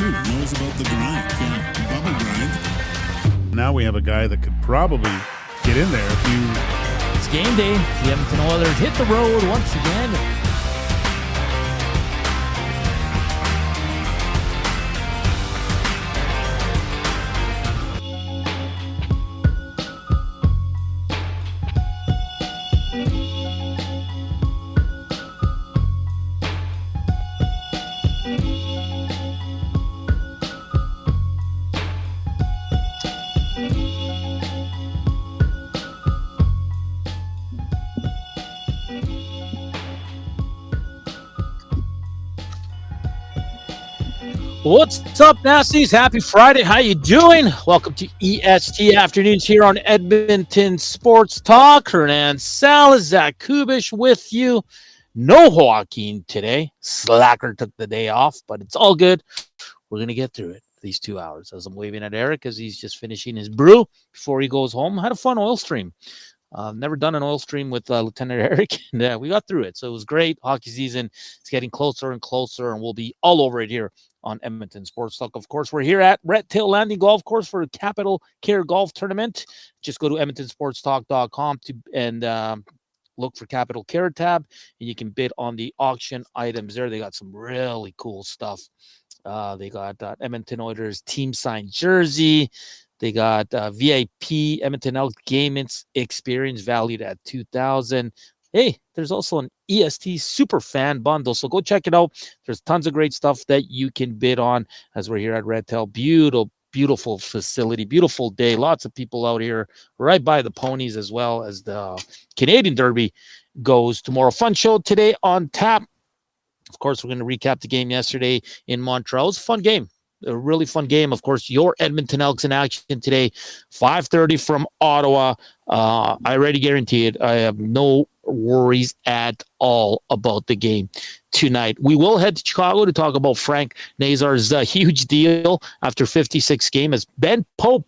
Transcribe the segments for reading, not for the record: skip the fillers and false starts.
too. Knows about the grind. Yeah, the bubble grind. Now we have a guy that could probably get in there if you... It's game day. The Edmonton Oilers hit the road once again. What's up, Nasties? Happy Friday. How you doing? Welcome to EST Afternoons here on Edmonton Sports Talk. Hernan Salas, Zach Kubusch with you. No Joaquin today. Slacker took the day off, but it's all good. We're going to get through it these 2 hours. As I'm waving at Eric as he's just finishing his brew before he goes home. Had a fun oil stream. Never done an oil stream with Lieutenant Eric, and we got through it. So it was great. Hockey season is getting closer and closer, and we'll be all over it here on Edmonton Sports Talk. Of course, we're here at Red Tail Landing Golf Course for a Capital Care Golf Tournament. Just go to EdmontonSportsTalk.com and look for Capital Care tab, and you can bid on the auction items there. They got some really cool stuff. They got Edmonton Oilers team signed jersey. They got VIP Edmonton Elks game experience valued at $2,000. Hey, there's also an EST super fan bundle, so go check it out. There's tons of great stuff that you can bid on as we're here at Red Tail. Beautiful facility, beautiful day. Lots of people out here right by the ponies as well as the Canadian Derby goes tomorrow. Fun show today on tap. Of course, we're going to recap the game yesterday in Montreal. It was a fun game. A really fun game. Of course, your Edmonton Elks in action today, 5:30 from Ottawa. I already guarantee it. I have no worries at all about the game tonight. We will head to Chicago to talk about Frank Nazar's huge deal after 56 game as Ben Pope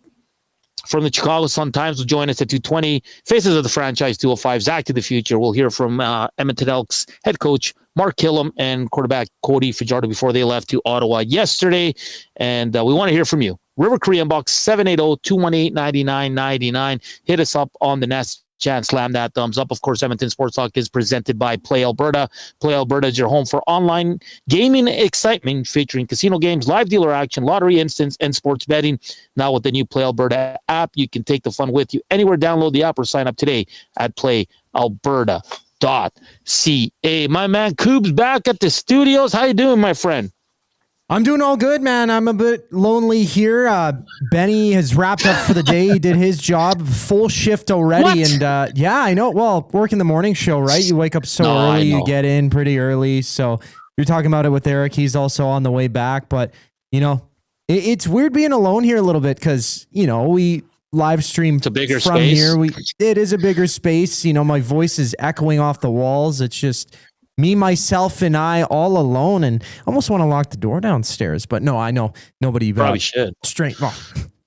from the Chicago Sun-Times will join us at 2:20. Faces of the franchise 2:05. Zach to the future. We'll hear from Edmonton Elks head coach Mark Killam and quarterback Cody Fajardo before they left to Ottawa yesterday. And we want to hear from you. River Korean Box 780-218-9999. Hit us up on the Nest Chance. Slam that thumbs up. Of course, Edmonton Sports Talk is presented by Play Alberta. Play Alberta is your home for online gaming excitement featuring casino games, live dealer action, lottery instants, and sports betting. Now with the new Play Alberta app, you can take the fun with you anywhere. Download the app or sign up today at playalberta.ca. My man Koob's back at the studios. How you doing, my friend? I'm doing all good, man. I'm a bit lonely here. Benny has wrapped up for the day. He did his job, full shift already. What? And yeah, I know. Well, working the morning show, right? You wake up so early, you get in pretty early. So you're talking about it with Eric. He's also on the way back. But, you know, it's weird being alone here a little bit because, you know, we live stream it's a bigger from space. here. It is a bigger space. You know, my voice is echoing off the walls. It's just me, myself, and I all alone, and I almost want to lock the door downstairs. But no, I know nobody probably should. Straight. Well,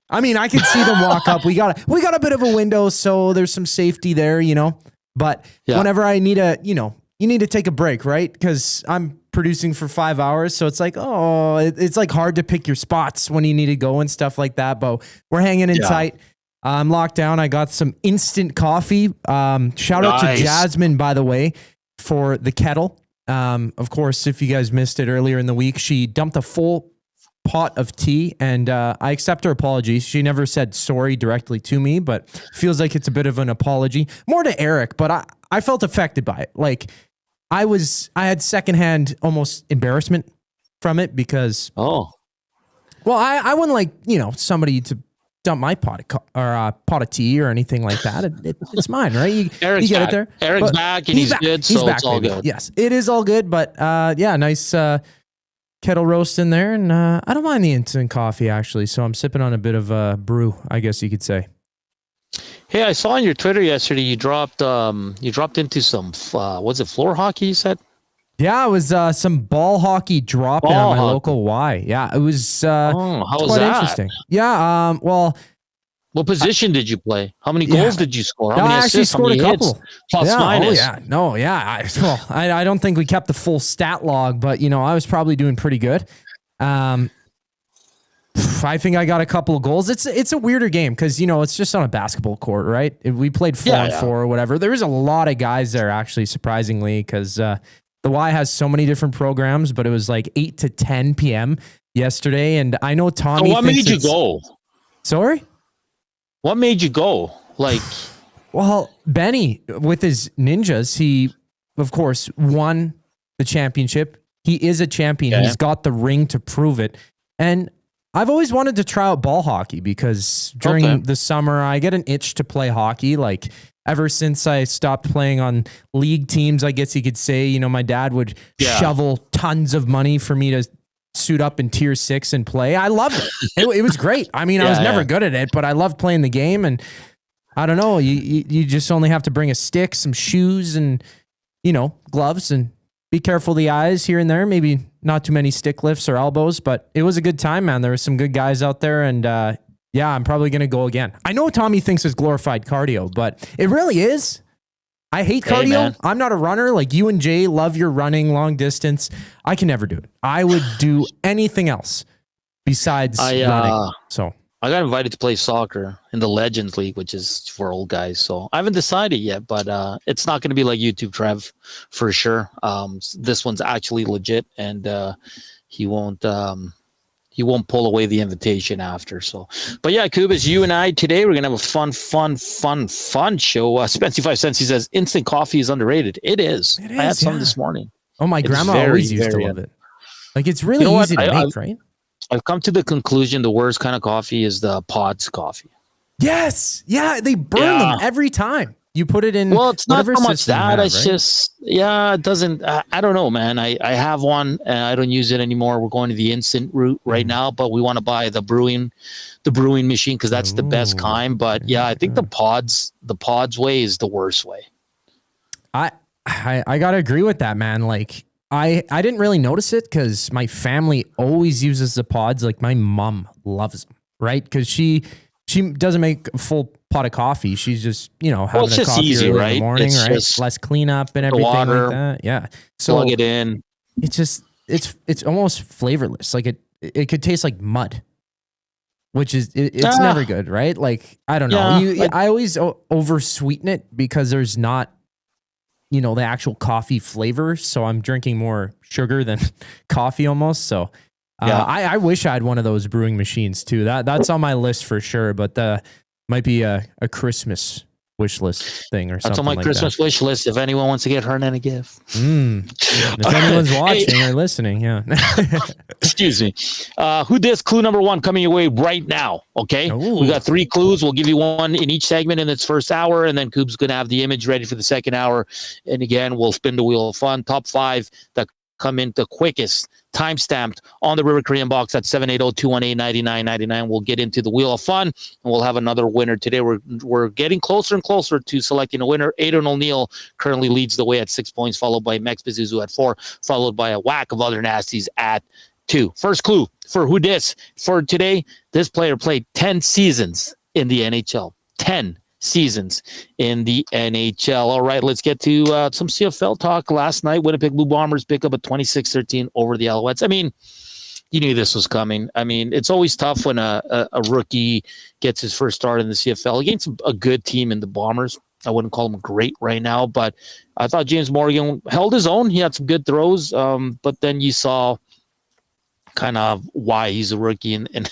I mean, I can see them walk up. We got a bit of a window, so there's some safety there, you know. But whenever I need you need to take a break, right? Because I'm producing for 5 hours, so it's like, it's like hard to pick your spots when you need to go and stuff like that. But we're hanging in tight. I'm locked down. I got some instant coffee. Shout out to Jasmine, by the way, for the kettle. Of course, if you guys missed it earlier in the week, she dumped a full pot of tea, and I accept her apologies. She never said sorry directly to me, but feels like it's a bit of an apology. More to Eric, but I felt affected by it. Like I had secondhand almost embarrassment from it because I wouldn't like, you know, somebody to dump my pot of tea or anything like that. It's mine, right? You get back. it there. Eric's back and he's good, so back, it's all baby. good. Yes, it is all good, but nice kettle roast in there, and I don't mind the instant coffee actually. So I'm sipping on a bit of a brew, I guess you could say. Hey, I saw on your Twitter yesterday you dropped into some was it floor hockey? You said. Yeah, it was some ball hockey dropping on my local Y. Yeah, it was how was quite that? interesting. Yeah, well, what position did you play? How many goals did you score? How many I actually assists? scored a couple. Hits? Plus minus. I don't think we kept the full stat log, but you know, I was probably doing pretty good. I think I got a couple of goals. It's a weirder game because, it's just on a basketball court, right? If we played 4-on-4 or whatever. There was a lot of guys there, actually, surprisingly, because the Y has so many different programs, but it was like 8 to 10 p.m. yesterday, and I know Tommy. So what made you go? Sorry? What made you go? Well, Benny, with his ninjas, he, of course, won the championship. He is a champion. Okay. He's got the ring to prove it. And I've always wanted to try out ball hockey because during the summer, I get an itch to play hockey. Ever since I stopped playing on league teams, I guess you could say, my dad would shovel tons of money for me to suit up in tier 6 and play. I loved it. It was great. I mean, I was never good at it, but I loved playing the game. And I don't know, you just only have to bring a stick, some shoes, and, gloves, and be careful of the eyes here and there. Maybe not too many stick lifts or elbows, but it was a good time, man. There were some good guys out there, and I'm probably going to go again. I know Tommy thinks it's glorified cardio, but it really is. I hate cardio. Man. I'm not a runner. Like you and Jay love your running long distance. I can never do it. I would do anything else besides running. So I got invited to play soccer in the Legends League, which is for old guys. So I haven't decided yet, but it's not going to be like YouTube Trev for sure. This one's actually legit, and he won't pull away the invitation after. So, but yeah, Kubusch, you and I today, we're going to have a fun show. Spency 5 cents, he says, instant coffee is underrated. It is. I had some this morning. Oh, my grandma always used to love it. It's really easy to make, right? I've come to the conclusion the worst kind of coffee is the pods coffee. Yes. Yeah. They burn them every time. You put it in. Well, it's not so much that. It's just, it doesn't. I don't know, man. I have one. I don't use it anymore. We're going to the instant route right now, but we want to buy the brewing machine because that's the best kind. But I think the pods way is the worst way. I gotta agree with that, man. I didn't really notice it because my family always uses the pods. My mom loves them, right? Because she doesn't make a full pot of coffee. She's just, having a coffee easy, early right? in the morning, it's right? Less cleanup and everything water, like that. Yeah. So plug it in. It's just, it's almost flavorless. It could taste like mud, which is, it's never good, right? I don't know. I always over sweeten it because there's not, the actual coffee flavor. So I'm drinking more sugar than coffee almost. So I wish I had one of those brewing machines too. That's on my list for sure, but might be a Christmas wish list thing or something. That's on my Christmas wish list. If anyone wants to get Hernan a gift. If anyone's watching or listening, Excuse me. Who dis clue number 1 coming your way right now? Okay. Ooh. We got 3 clues. We'll give you one in each segment in its first hour, and then Koob's going to have the image ready for the second hour. And again, we'll spin the wheel of fun. Top 5 that come in the quickest, time-stamped on the River Korean box at 780-218-9999. We'll get into the wheel of fun, and we'll have another winner today. We're getting closer and closer to selecting a winner. Aidan O'Neill currently leads the way at 6 points, followed by Mex Bezuzu at 4, followed by a whack of other nasties at 2. First clue for Who Dis for today, this player played 10 seasons in the NHL. 10 seasons in the NHL. All right, let's get to some CFL talk. Last night, Winnipeg Blue Bombers pick up a 26-13 over the Alouettes. I mean, you knew this was coming. I mean, it's always tough when a rookie gets his first start in the CFL against a good team in the Bombers. I wouldn't call him great right now, but I thought James Morgan held his own. He had some good throws, but then you saw kind of why he's a rookie and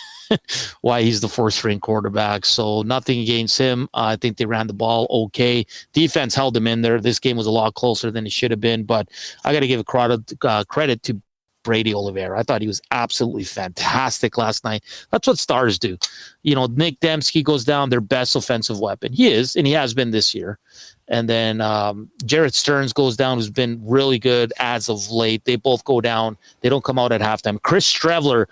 why he's the fourth-string quarterback. So nothing against him. I think they ran the ball okay. Defense held him in there. This game was a lot closer than it should have been, but I got to give credit to Brady Oliveira. I thought he was absolutely fantastic last night. That's what stars do. Nick Dembski goes down, their best offensive weapon. He is, and he has been this year. And then Jarrett Stearns goes down, who's been really good as of late. They both go down. They don't come out at halftime. Chris Streveler,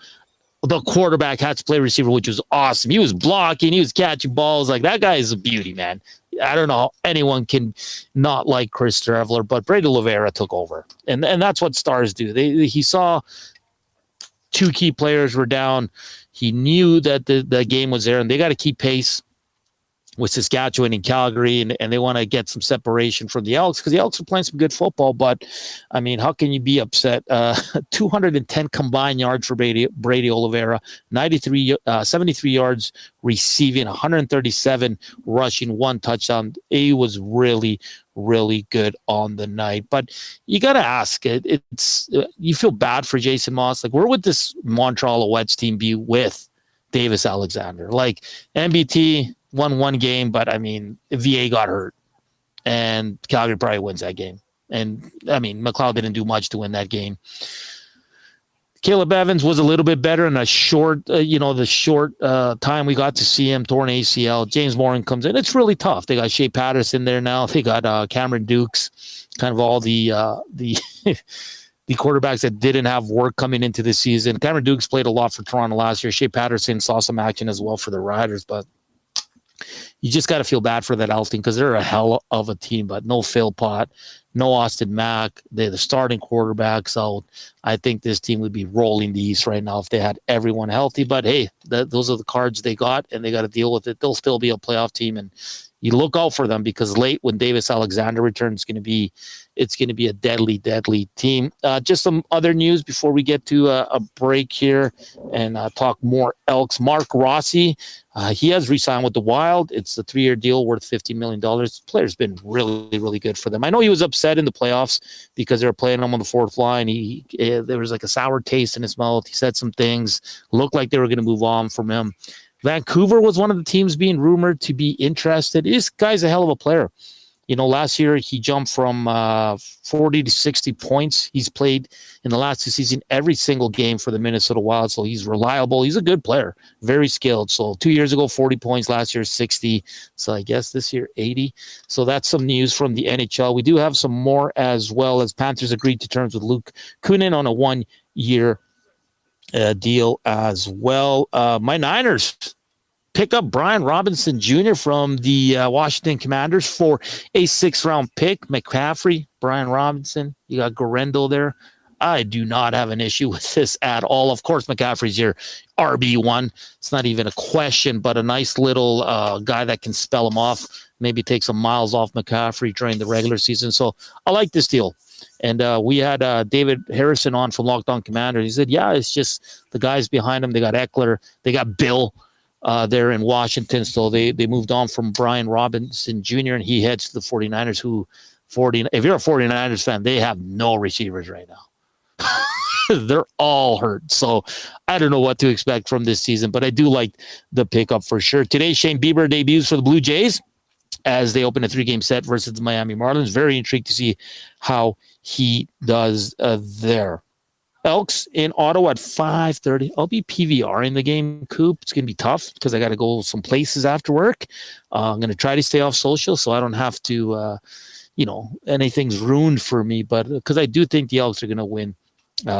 the quarterback, had to play receiver, which was awesome. He was blocking. He was catching balls. That guy is a beauty, man. I don't know how anyone can not like Chris Streveler, but Brady Oliveira took over. And that's what stars do. He saw 2 key players were down. He knew that the game was there, and they got to keep pace. with Saskatchewan and Calgary, and they want to get some separation from the Elks because the Elks are playing some good football. But, I mean, how can you be upset? 210 combined yards for Brady Oliveira, 73 yards receiving, 137 rushing, 1 touchdown. He was really, really good on the night. But you got to ask, it's you feel bad for Jason Moss. Like, where would this Montreal Alouettes team be with Davis Alexander? Like, MBT won 1 game, but I mean, VA got hurt, and Calgary probably wins that game. And I mean, McLeod didn't do much to win that game. Caleb Evans was a little bit better in a short, time we got to see him, torn ACL. James Morin comes in. It's really tough. They got Shea Patterson there now. They got Cameron Dukes, kind of all the the quarterbacks that didn't have work coming into the season. Cameron Dukes played a lot for Toronto last year. Shea Patterson saw some action as well for the Riders, but you just got to feel bad for that Elks team because they're a hell of a team, but no Phil Pott, no Austin Mack. They're the starting quarterback, so I think this team would be rolling the East right now if they had everyone healthy. But, hey, those are the cards they got, and they got to deal with it. They'll still be a playoff team, and you look out for them because late when Davis Alexander returns, it's going to be a deadly, deadly team. Just some other news before we get to a break here and talk more Elks. Mark Rossi, he has re-signed with the Wild. It's a 3-year deal worth $50 million. The player's been really, really good for them. I know he was upset in the playoffs because they were playing him on the fourth line. There was like a sour taste in his mouth. He said some things, looked like they were going to move on from him. Vancouver was one of the teams being rumored to be interested. This guy's a hell of a player. You know, last year he jumped from 40 to 60 points. He's played in the last 2 seasons every single game for the Minnesota Wild, so he's reliable. He's a good player, very skilled. So 2 years ago, 40 points. Last year, 60. So I guess this year, 80. So that's some news from the NHL. We do have some more as well as Panthers agreed to terms with Luke Kunin on a 1-year deal as well. My Niners pick up Brian Robinson Jr. from the Washington Commanders for a 6th-round pick. McCaffrey, Brian Robinson, you got Gorendo there. I do not have an issue with this at all. Of course, McCaffrey's your RB1. It's not even a question, but a nice little guy that can spell him off, maybe take some miles off McCaffrey during the regular season. So I like this deal. And we had David Harrison on from Locked On Commander. He said, yeah, it's just the guys behind him. They got Eckler. They got Bill there in Washington. So they moved on from Brian Robinson Jr., and he heads to the 49ers, if you're a 49ers fan, they have no receivers right now. They're all hurt. So I don't know what to expect from this season, but I do like the pickup for sure. Today, Shane Bieber debuts for the Blue Jays as they open a 3-game set versus the Miami Marlins. Very intrigued to see how he does there. Elks in Ottawa at 5:30. I'll be PVR in the game, Coop. It's going to be tough because I got to go some places after work. I'm going to try to stay off social so I don't have to, anything's ruined for me. But because I do think the Elks are going to win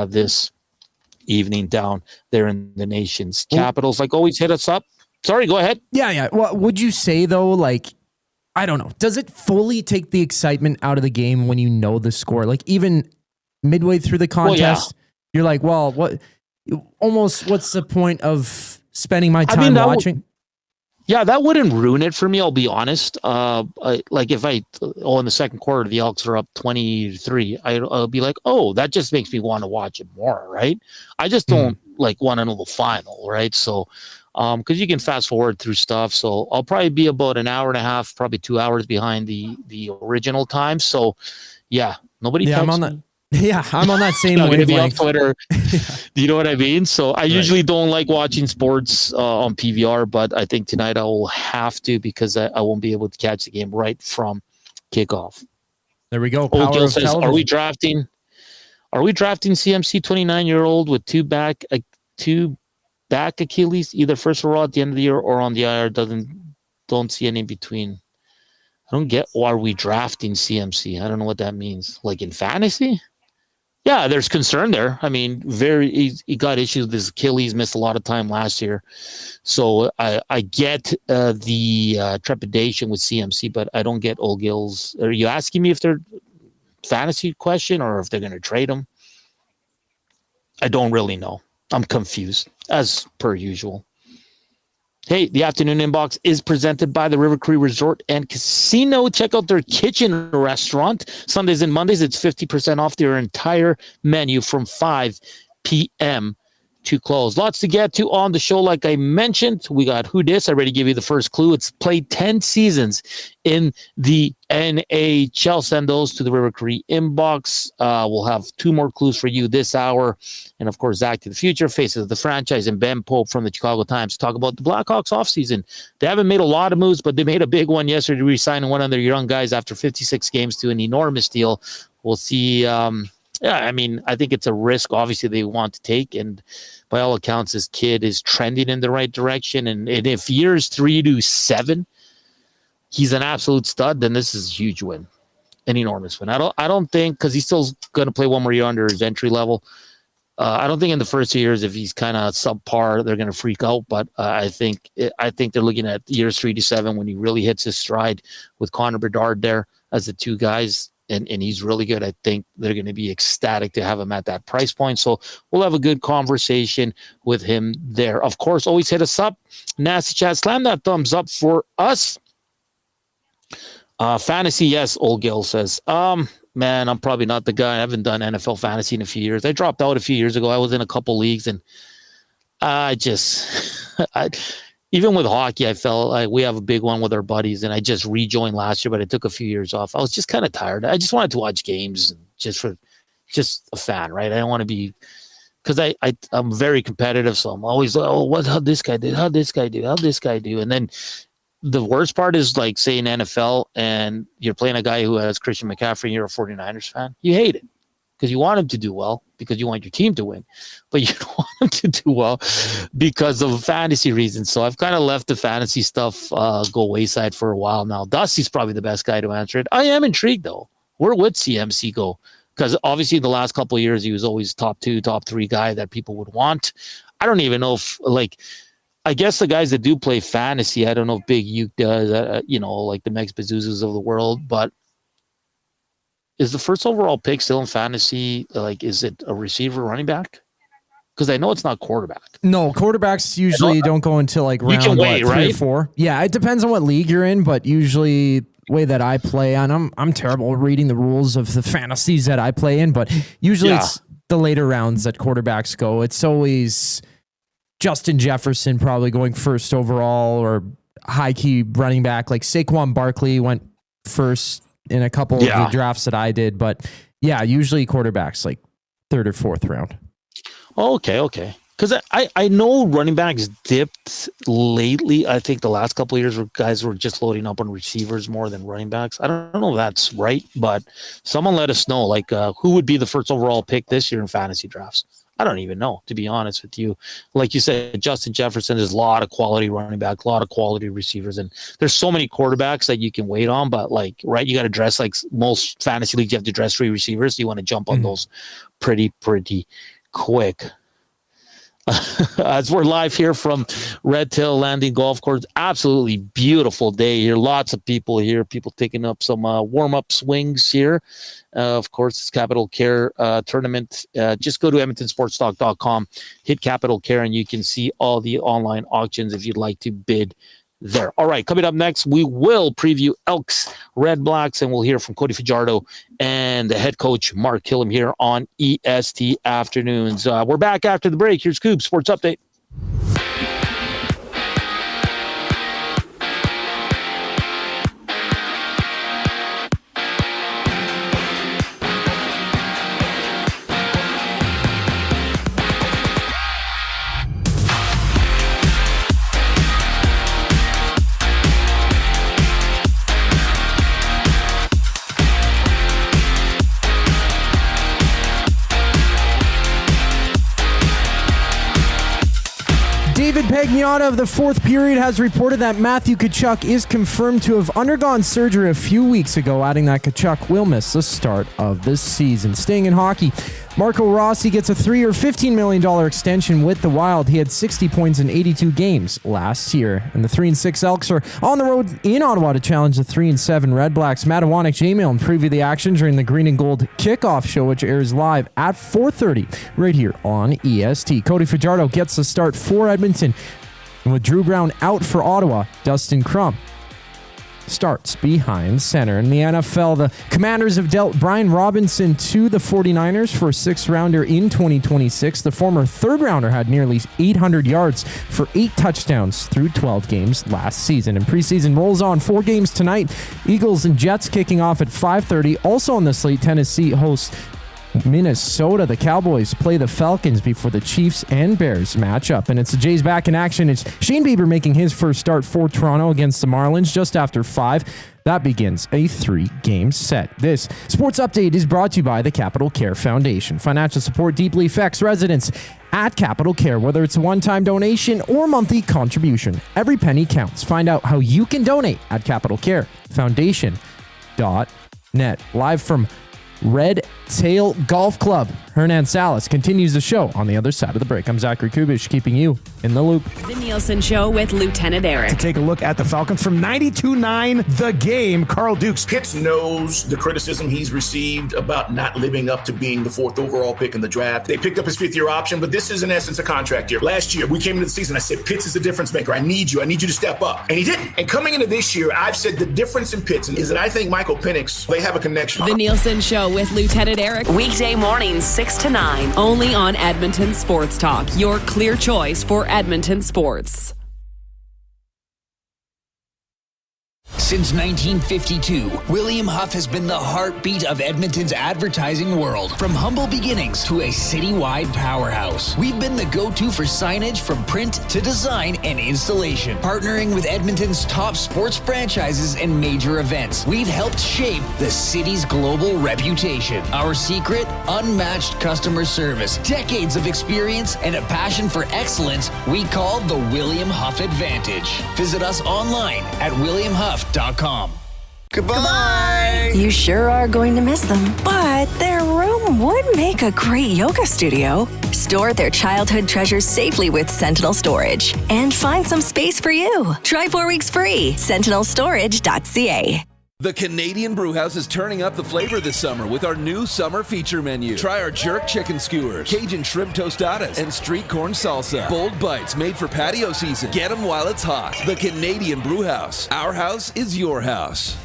this evening down there in the nation's capitals. Like always, hit us up. Sorry, go ahead. Yeah. Well, would you say, though, like, I don't know, does it fully take the excitement out of the game when you know the score? Like, even midway through the contest, you're like, well, what's the point of spending my time watching? That wouldn't ruin it for me, I'll be honest. Like if in the second quarter, the Elks are up 23, I'll be like, oh, that just makes me want to watch it more, right? I just don't want to know the final, right? So, because you can fast forward through stuff. So I'll probably be about an hour and a half, probably 2 hours behind the original time. So, nobody texts me. Yeah, I'm on that same wavelength. Be on Twitter. Do you know what I mean? So I usually don't like watching sports on PVR, but I think tonight I will have to because I won't be able to catch the game right from kickoff. There we go. Old says, are we drafting CMC 29-year-old with two back Achilles, either first overall at the end of the year or on the IR? Don't see any in between. I don't get why are we drafting CMC. I don't know what that means. Like in fantasy? Yeah, there's concern there. I mean, he got issues with his Achilles, missed a lot of time last year. So I get the trepidation with CMC, but I don't get Old Gill's. Are you asking me if they're fantasy question or if they're going to trade him? I don't really know. I'm confused, as per usual. Hey, the afternoon inbox is presented by the River Cree Resort and Casino. Check out their kitchen restaurant. Sundays and Mondays, it's 50% off their entire menu from 5 p.m. to close. Lots to get to on the show. Like I mentioned, we got Who Dis. I already gave you the first clue. It's played 10 seasons in the NHL. Send those to the River Cree inbox. We'll have 2 more clues for you this hour. And of course, Zach to the future, faces of the franchise, and Ben Pope from the Chicago Times to talk about the Blackhawks offseason. They haven't made a lot of moves, but they made a big one yesterday, re-signing one of their young guys after 56 games to an enormous deal. We'll see. I think it's a risk, obviously, they want to take. And by all accounts, this kid is trending in the right direction. And if years 3 to 7, he's an absolute stud, then this is a huge win, an enormous win. I don't think, because he's still going to play one more year under his entry level. I don't think in the first 2 years, if he's kind of subpar, they're going to freak out. But I think they're looking at years 3 to 7 when he really hits his stride with Connor Bedard there as the 2 guys. And he's really good. I think they're going to be ecstatic to have him at that price point. So we'll have a good conversation with him there. Of course, always hit us up. Nasty Chat, slam that thumbs up for us. Fantasy, yes, Old Gil says. Man, I'm probably not the guy. I haven't done NFL fantasy in a few years. I dropped out a few years ago. I was in a couple leagues, and even with hockey, I felt like we have a big one with our buddies, and I just rejoined last year, but I took a few years off. I was just kind of tired. I just wanted to watch games just a fan, right? I don't want to be, because I'm very competitive, so I'm always like, how'd this guy do? How'd this guy do? How'd this guy do? And then the worst part is, like, say in NFL, and you're playing a guy who has Christian McCaffrey, and you're a 49ers fan. You hate it because you want him to do well, because you want your team to win, but you don't want him to do well because of fantasy reasons. So I've kind of left the fantasy stuff go wayside for a while now. Dusty's probably the best guy to answer it. I am intrigued, though. Where would CMC go? Because obviously the last couple of years, he was always top 2, top 3 guy that people would want. I don't even know if, like, I guess the guys that do play fantasy, I don't know if Big Uke does, like the Mex Bezuzas of the world, but is the first overall pick still in fantasy? Like, is it a receiver, running back? Because I know it's not quarterback. No, quarterbacks usually don't go until like round 3 or 4. Yeah, it depends on what league you're in, but usually way that I play on, I'm terrible reading the rules of the fantasies that I play in, but usually it's the later rounds that quarterbacks go. It's always Justin Jefferson probably going first overall, or high key running back like Saquon Barkley went first in a couple of the drafts that I did, but usually quarterbacks like 3rd or 4th round. Okay. Because I know running backs dipped lately. I think the last couple of years where guys were just loading up on receivers more than running backs. I don't know if that's right, but someone let us know, like, who would be the first overall pick this year in fantasy drafts. I don't even know, to be honest with you. Like you said, Justin Jefferson, there's a lot of quality running back, a lot of quality receivers, and there's so many quarterbacks that you can wait on. But, like, right, you got to dress, like most fantasy leagues, you have to dress 3 receivers. So you want to jump on those pretty quick. As we're live here from Red Tail Landing Golf Course, absolutely beautiful day here. Lots of people here, people taking up some warm-up swings here. Of course, it's Capital Care tournament. Just go to EdmontonSportsTalk.com, hit Capital Care, and you can see all the online auctions if you'd like to bid there. All right, coming up next, we will preview Elks, Redblacks, and we'll hear from Cody Fajardo and the head coach, Mark Killam, here on EST Afternoons. We're back after the break. Here's Koob, Sports Update. David Pagnotta of the 4th period has reported that Matthew Tkachuk is confirmed to have undergone surgery a few weeks ago, adding that Tkachuk will miss the start of this season. Staying in hockey, Marco Rossi gets a 3-year, $15 million extension with the Wild. He had 60 points in 82 games last year. And the 3-6 Elks are on the road in Ottawa to challenge the 3-7 Redblacks. Matawanek J-Mail preview the action during the Green and Gold kickoff show, which airs live at 4:30 right here on EST. Cody Fajardo gets the start for Edmonton. And with Drew Brown out for Ottawa, Dustin Crum starts behind center. In the NFL, the Commanders have dealt Brian Robinson to the 49ers for a 6th-rounder in 2026. The former 3rd-rounder had nearly 800 yards for 8 touchdowns through 12 games last season. And preseason rolls on. 4 games tonight. Eagles and Jets kicking off at 5:30. Also on the slate, Tennessee hosts Minnesota. The Cowboys play the Falcons before the Chiefs and Bears match up. And it's the Jays back in action. It's Shane Bieber making his first start for Toronto against the Marlins just after 5. That begins a 3-game set. This sports update is brought to you by the Capital Care Foundation. Financial support deeply affects residents at Capital Care, whether it's a one-time donation or monthly contribution. Every penny counts. Find out how you can donate at capitalcarefoundation.net. Live from Red Tail Golf Club, Hernan Salas continues the show on the other side of the break. I'm Zachary Kubusch, keeping you in the loop. The Nielsen Show with Lieutenant Eric. To take a look at the Falcons from 92.9 The Game, Carl Dukes. Pitts knows the criticism he's received about not living up to being the 4th overall pick in the draft. They picked up his 5th-year option, but this is in essence a contract year. Last year, we came into the season, I said, Pitts is a difference maker. I need you to step up. And he didn't. And coming into this year, I've said the difference in Pitts is that I think Michael Penix, they have a connection. The Nielsen Show with Lieutenant Eric. Weekday mornings 6 to 9. Only on Edmonton Sports Talk. Your clear choice for Edmonton sports. Since 1952, William Huff has been the heartbeat of Edmonton's advertising world. From humble beginnings to a citywide powerhouse, we've been the go-to for signage from print to design and installation. Partnering with Edmonton's top sports franchises and major events, we've helped shape the city's global reputation. Our secret? Unmatched customer service, decades of experience, and a passion for excellence we call the William Huff Advantage. Visit us online at williamhuff.com. Goodbye. You sure are going to miss them, but their room would make a great yoga studio. Store their childhood treasures safely with Sentinel Storage and find some space for you. Try 4 weeks free. SentinelStorage.ca. The Canadian Brewhouse is turning up the flavor this summer with our new summer feature menu. Try our jerk chicken skewers, Cajun shrimp tostadas, and street corn salsa. Bold bites made for patio season. Get them while it's hot. The Canadian Brewhouse. Our house is your house.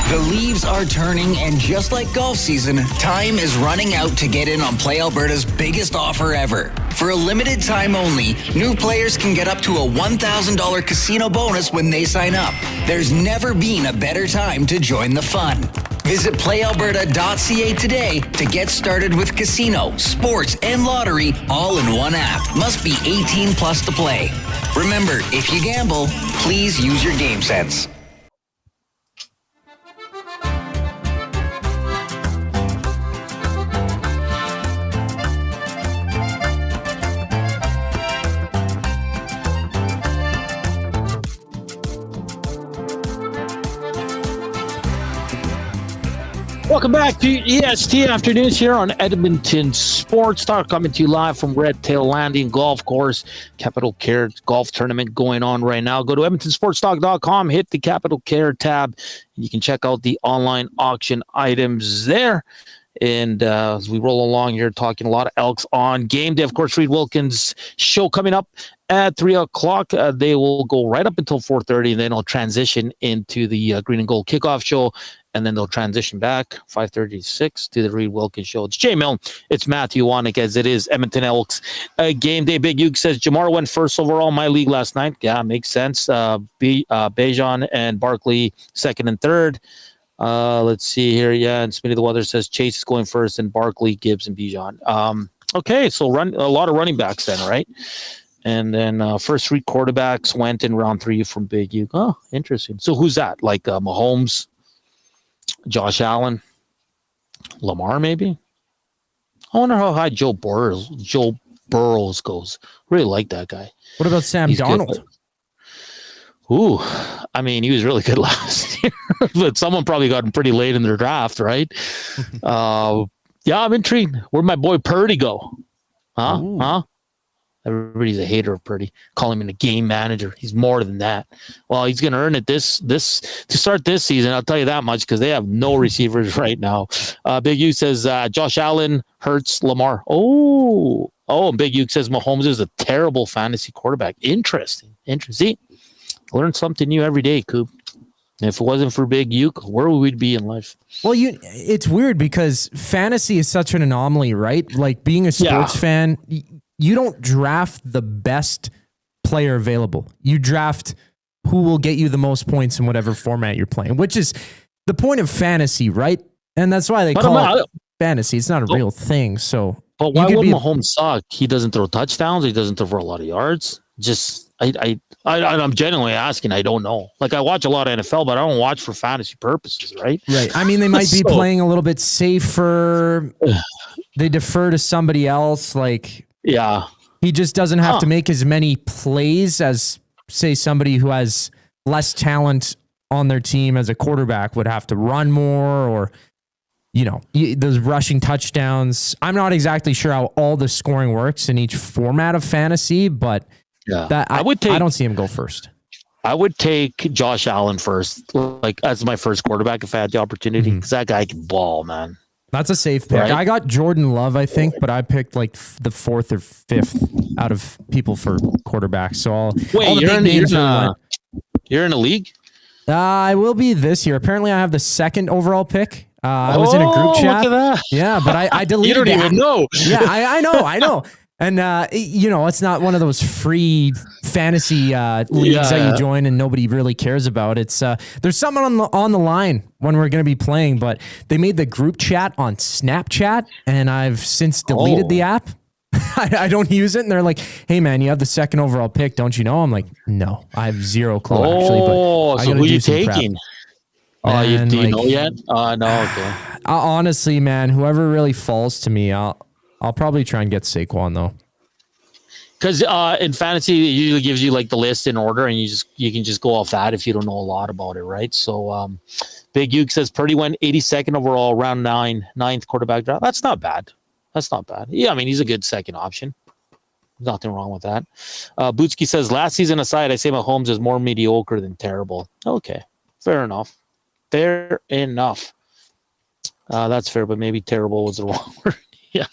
The leaves are turning, and just like golf season, time is running out to get in on Play Alberta's biggest offer ever. For a limited time only, new players can get up to a $1,000 casino bonus when they sign up. There's never been a better time to join the fun. Visit playalberta.ca today to get started with casino, sports, and lottery all in one app. Must be 18 plus to play. Remember, if you gamble, please use your game sense. Welcome back to EST Afternoons here on Edmonton Sports Talk, coming to you live from Red Tail Landing Golf Course. Capital Care Golf Tournament going on right now. Go to EdmontonSportsTalk.com, hit the Capital Care tab, and you can check out the online auction items there. And as we roll along here, talking a lot of Elks on game day. Of course, Reed Wilkins' show coming up at 3 o'clock. They will go right up until 4:30, and then they'll transition into the Green and Gold kickoff show. And then they'll transition back 5:36 to the Reed Wilkins show. It's Jay Milne. It's Matthew Wanek, as it is Edmonton Elks game day. Big Hugh says Jamar went first overall in my league last night. Yeah, makes sense. Bejan and Barkley second and third. Let's see here. Yeah, and Smitty the Weather says Chase is going first, and Barkley, Gibbs, and Bijan. Okay, so a lot of running backs then, right? And then first 3 quarterbacks went in round 3 from Big Hugh. Oh, interesting. So who's that? Like Mahomes, Josh Allen, Lamar, maybe? I wonder how high Joe Burrows goes. Really like that guy. What about Sam Darnold? Good. Ooh, I mean, he was really good last year, but someone probably got him pretty late in their draft, right? Yeah, I'm intrigued. Where'd my boy Purdy go? Huh? Everybody's a hater of Purdy. Call him a game manager. He's more than that. Well, he's going to earn it this to start this season. I'll tell you that much, because they have no receivers right now. Big U says Josh Allen, Hurts, Lamar. Oh, Oh, and Big Uke says Mahomes is a terrible fantasy quarterback. Interesting. See, learn something new every day, Koob. If it wasn't for Big Uke, where would we be in life? Well, it's weird because fantasy is such an anomaly, right? Like being a sports fan, you don't draft the best player available. You draft who will get you the most points in whatever format you're playing, which is the point of fantasy, right? And that's why they call it fantasy. It's not a real thing. So, but why would Mahomes suck? He doesn't throw touchdowns. He doesn't throw for a lot of yards. I'm genuinely asking. I don't know. Like I watch a lot of NFL, but I don't watch for fantasy purposes, right? Right. I mean, they might be playing a little bit safer. They defer to somebody else. Like, he just doesn't have to make as many plays as, say, somebody who has less talent on their team as a quarterback would have to run more, or those rushing touchdowns. I'm not exactly sure how all the scoring works in each format of fantasy, but I don't see him go first. I would take Josh Allen first, like as my first quarterback if I had the opportunity, because that guy can ball, man. That's a safe pick. Right? I got Jordan Love, I think, but I picked like the 4th or 5th out of people for quarterbacks. So you're in a league? I will be this year. Apparently, I have the 2nd overall pick. I was in a group chat. Look at that. Yeah, but I deleted. You don't even know. Yeah, I know. And it's not one of those free fantasy leagues that you join and nobody really cares about. It's there's something on the line when we're going to be playing, but they made the group chat on Snapchat, and I've since deleted the app. I don't use it, and they're like, "Hey, man, you have the 2nd overall pick, don't you know?" I'm like, "No, I have zero clue actually." But so who are you taking? Do you know yet? No. Okay. Honestly, man, whoever really falls to me, I'll probably try and get Saquon though. Because in fantasy, it usually gives you like the list in order, and you can just go off that if you don't know a lot about it, right? So Big Uke says Purdy went 82nd overall, round 9th quarterback draft. That's not bad. Yeah, I mean, he's a good second option. Nothing wrong with that. Bootsky says, last season aside, I say Mahomes is more mediocre than terrible. Okay, fair enough. That's fair, but maybe terrible was the wrong word. Yeah.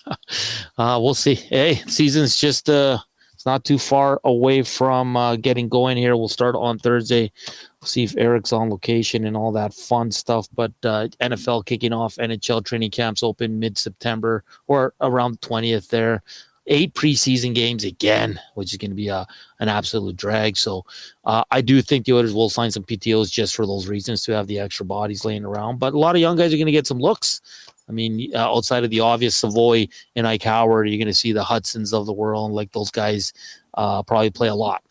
We'll see. Hey, season's just it's not too far away from getting going here. We'll start on Thursday. We'll see if Eric's on location and all that fun stuff. But NFL kicking off, NHL training camps open mid-September or around 20th there. 8 preseason games again, which is going to be an absolute drag. So I do think the Oilers will sign some PTOs just for those reasons, to have the extra bodies laying around. But a lot of young guys are going to get some looks. I mean, outside of the obvious Savoy and Ike Howard, you're going to see the Hudsons of the world. Like those guys probably play a lot.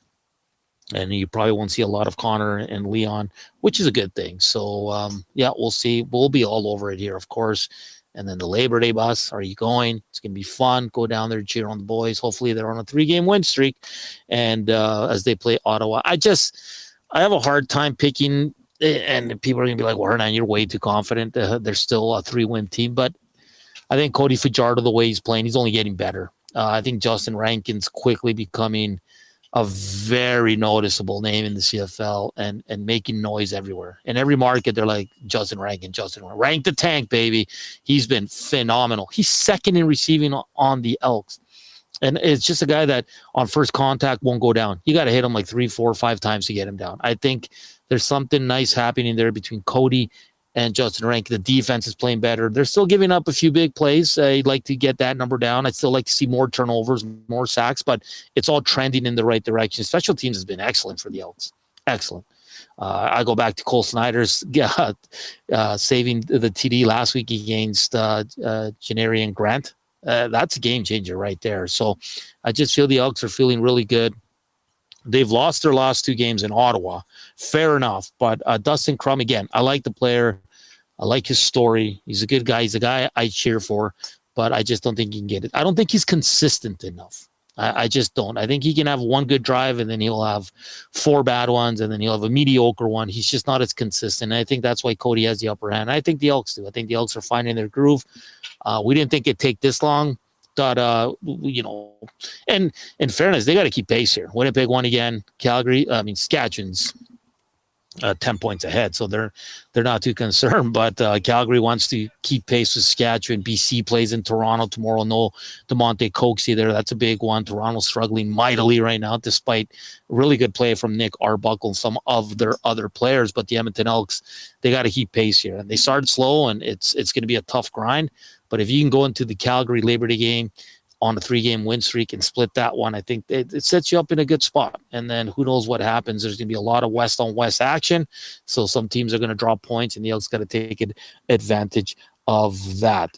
And you probably won't see a lot of Connor and Leon, which is a good thing. So, we'll see. We'll be all over it here, of course. And then the Labor Day bus, are you going? It's going to be fun. Go down there, cheer on the boys. Hopefully they're on a 3-game win streak. And as they play Ottawa, I have a hard time picking, and people are going to be like, well, Hernan, you're way too confident. They're still a 3-win team. But I think Cody Fajardo, the way he's playing, he's only getting better. I think Justin Rankin's quickly becoming a very noticeable name in the CFL and making noise everywhere. In every market, they're like, Justin Rankin, rank the tank, baby. He's been phenomenal. He's 2nd in receiving on the Elks. And it's just a guy that on first contact won't go down. You got to hit him like 3, 4, 5 times to get him down. I think there's something nice happening there between Cody and Justin Rankin. The defense is playing better. They're still giving up a few big plays. I'd like to get that number down. I'd still like to see more turnovers, more sacks, but it's all trending in the right direction. Special teams has been excellent for the Elks. Excellent. I go back to Cole Snyder's saving the TD last week against Janarian and Grant. That's a game changer right there. So I just feel the Elks are feeling really good. They've lost their last 2 games in Ottawa. Fair enough. But Dustin Crum, again, I like the player. I like his story. He's a good guy. He's a guy I cheer for, but I just don't think he can get it. I don't think he's consistent enough. I just don't. I think he can have one good drive, and then he'll have 4 bad ones, and then he'll have a mediocre one. He's just not as consistent. And I think that's why Cody has the upper hand. I think the Elks do. I think the Elks are finding their groove. We didn't think it'd take this long. Thought, and in fairness, they got to keep pace here. Winnipeg won again. Saskatchewan's 10 points ahead, so they're not too concerned. But Calgary wants to keep pace with Saskatchewan. BC plays in Toronto tomorrow. No DeMonte Coxey there. That's a big one. Toronto's struggling mightily right now, despite really good play from Nick Arbuckle and some of their other players. But the Edmonton Elks, they got to keep pace here, and they started slow, and it's going to be a tough grind. But if you can go into the Calgary Labor Day game on a 3-game win streak and split that one, I think it sets you up in a good spot. And then who knows what happens. There's going to be a lot of West-on-West action, so some teams are going to drop points, and the Elks got to take advantage of that.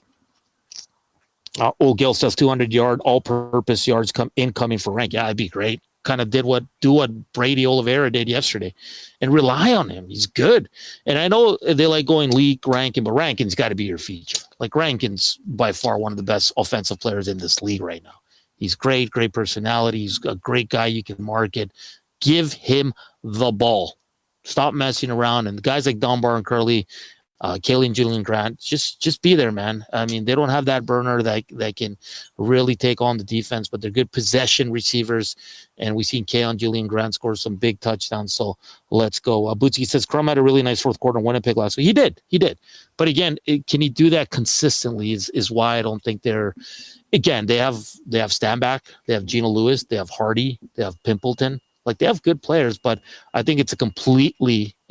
Gil says 200-yard all-purpose yards incoming for Rank. Yeah, that'd be great. Kind of do what Brady Oliveira did yesterday and rely on him. He's good. And I know they like going Leak, Rankin, but Rankin's got to be your feature. Like, Rankin's by far one of the best offensive players in this league right now. He's great personality. He's a great guy you can market. Give him the ball. Stop messing around. And the guys like Dunbar and Curley, Kaylee and Julian Grant, just be there, man. I mean, they don't have that burner that can really take on the defense, but they're good possession receivers. And we've seen Kay and Julian Grant score some big touchdowns. So let's go. Bootsy says Crum had a really nice fourth quarter in Winnipeg last week. He did. But again, can he do that consistently is why I don't think they're, again, they have Stanback, they have Gino Lewis, they have Hardy, they have Pimpleton. Like, they have good players, but I think it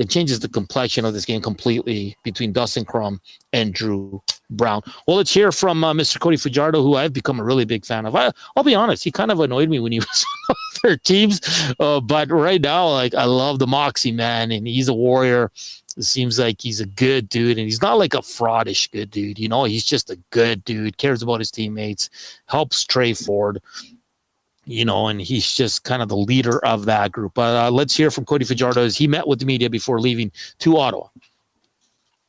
changes the complexion of this game completely between Dustin Crum and Drew Brown. Well, let's hear from Mr. Cody Fajardo, who I've become a really big fan of. I'll be honest, he kind of annoyed me when he was on other teams, but right now, like, I love the moxie, man, and he's a warrior. It seems like he's a good dude, and he's not like a fraudish good dude. You know, he's just a good dude, cares about his teammates, helps Trey Ford. You know, and he's just kind of the leader of that group. Let's hear from Cody Fajardo as he met with the media before leaving to Ottawa.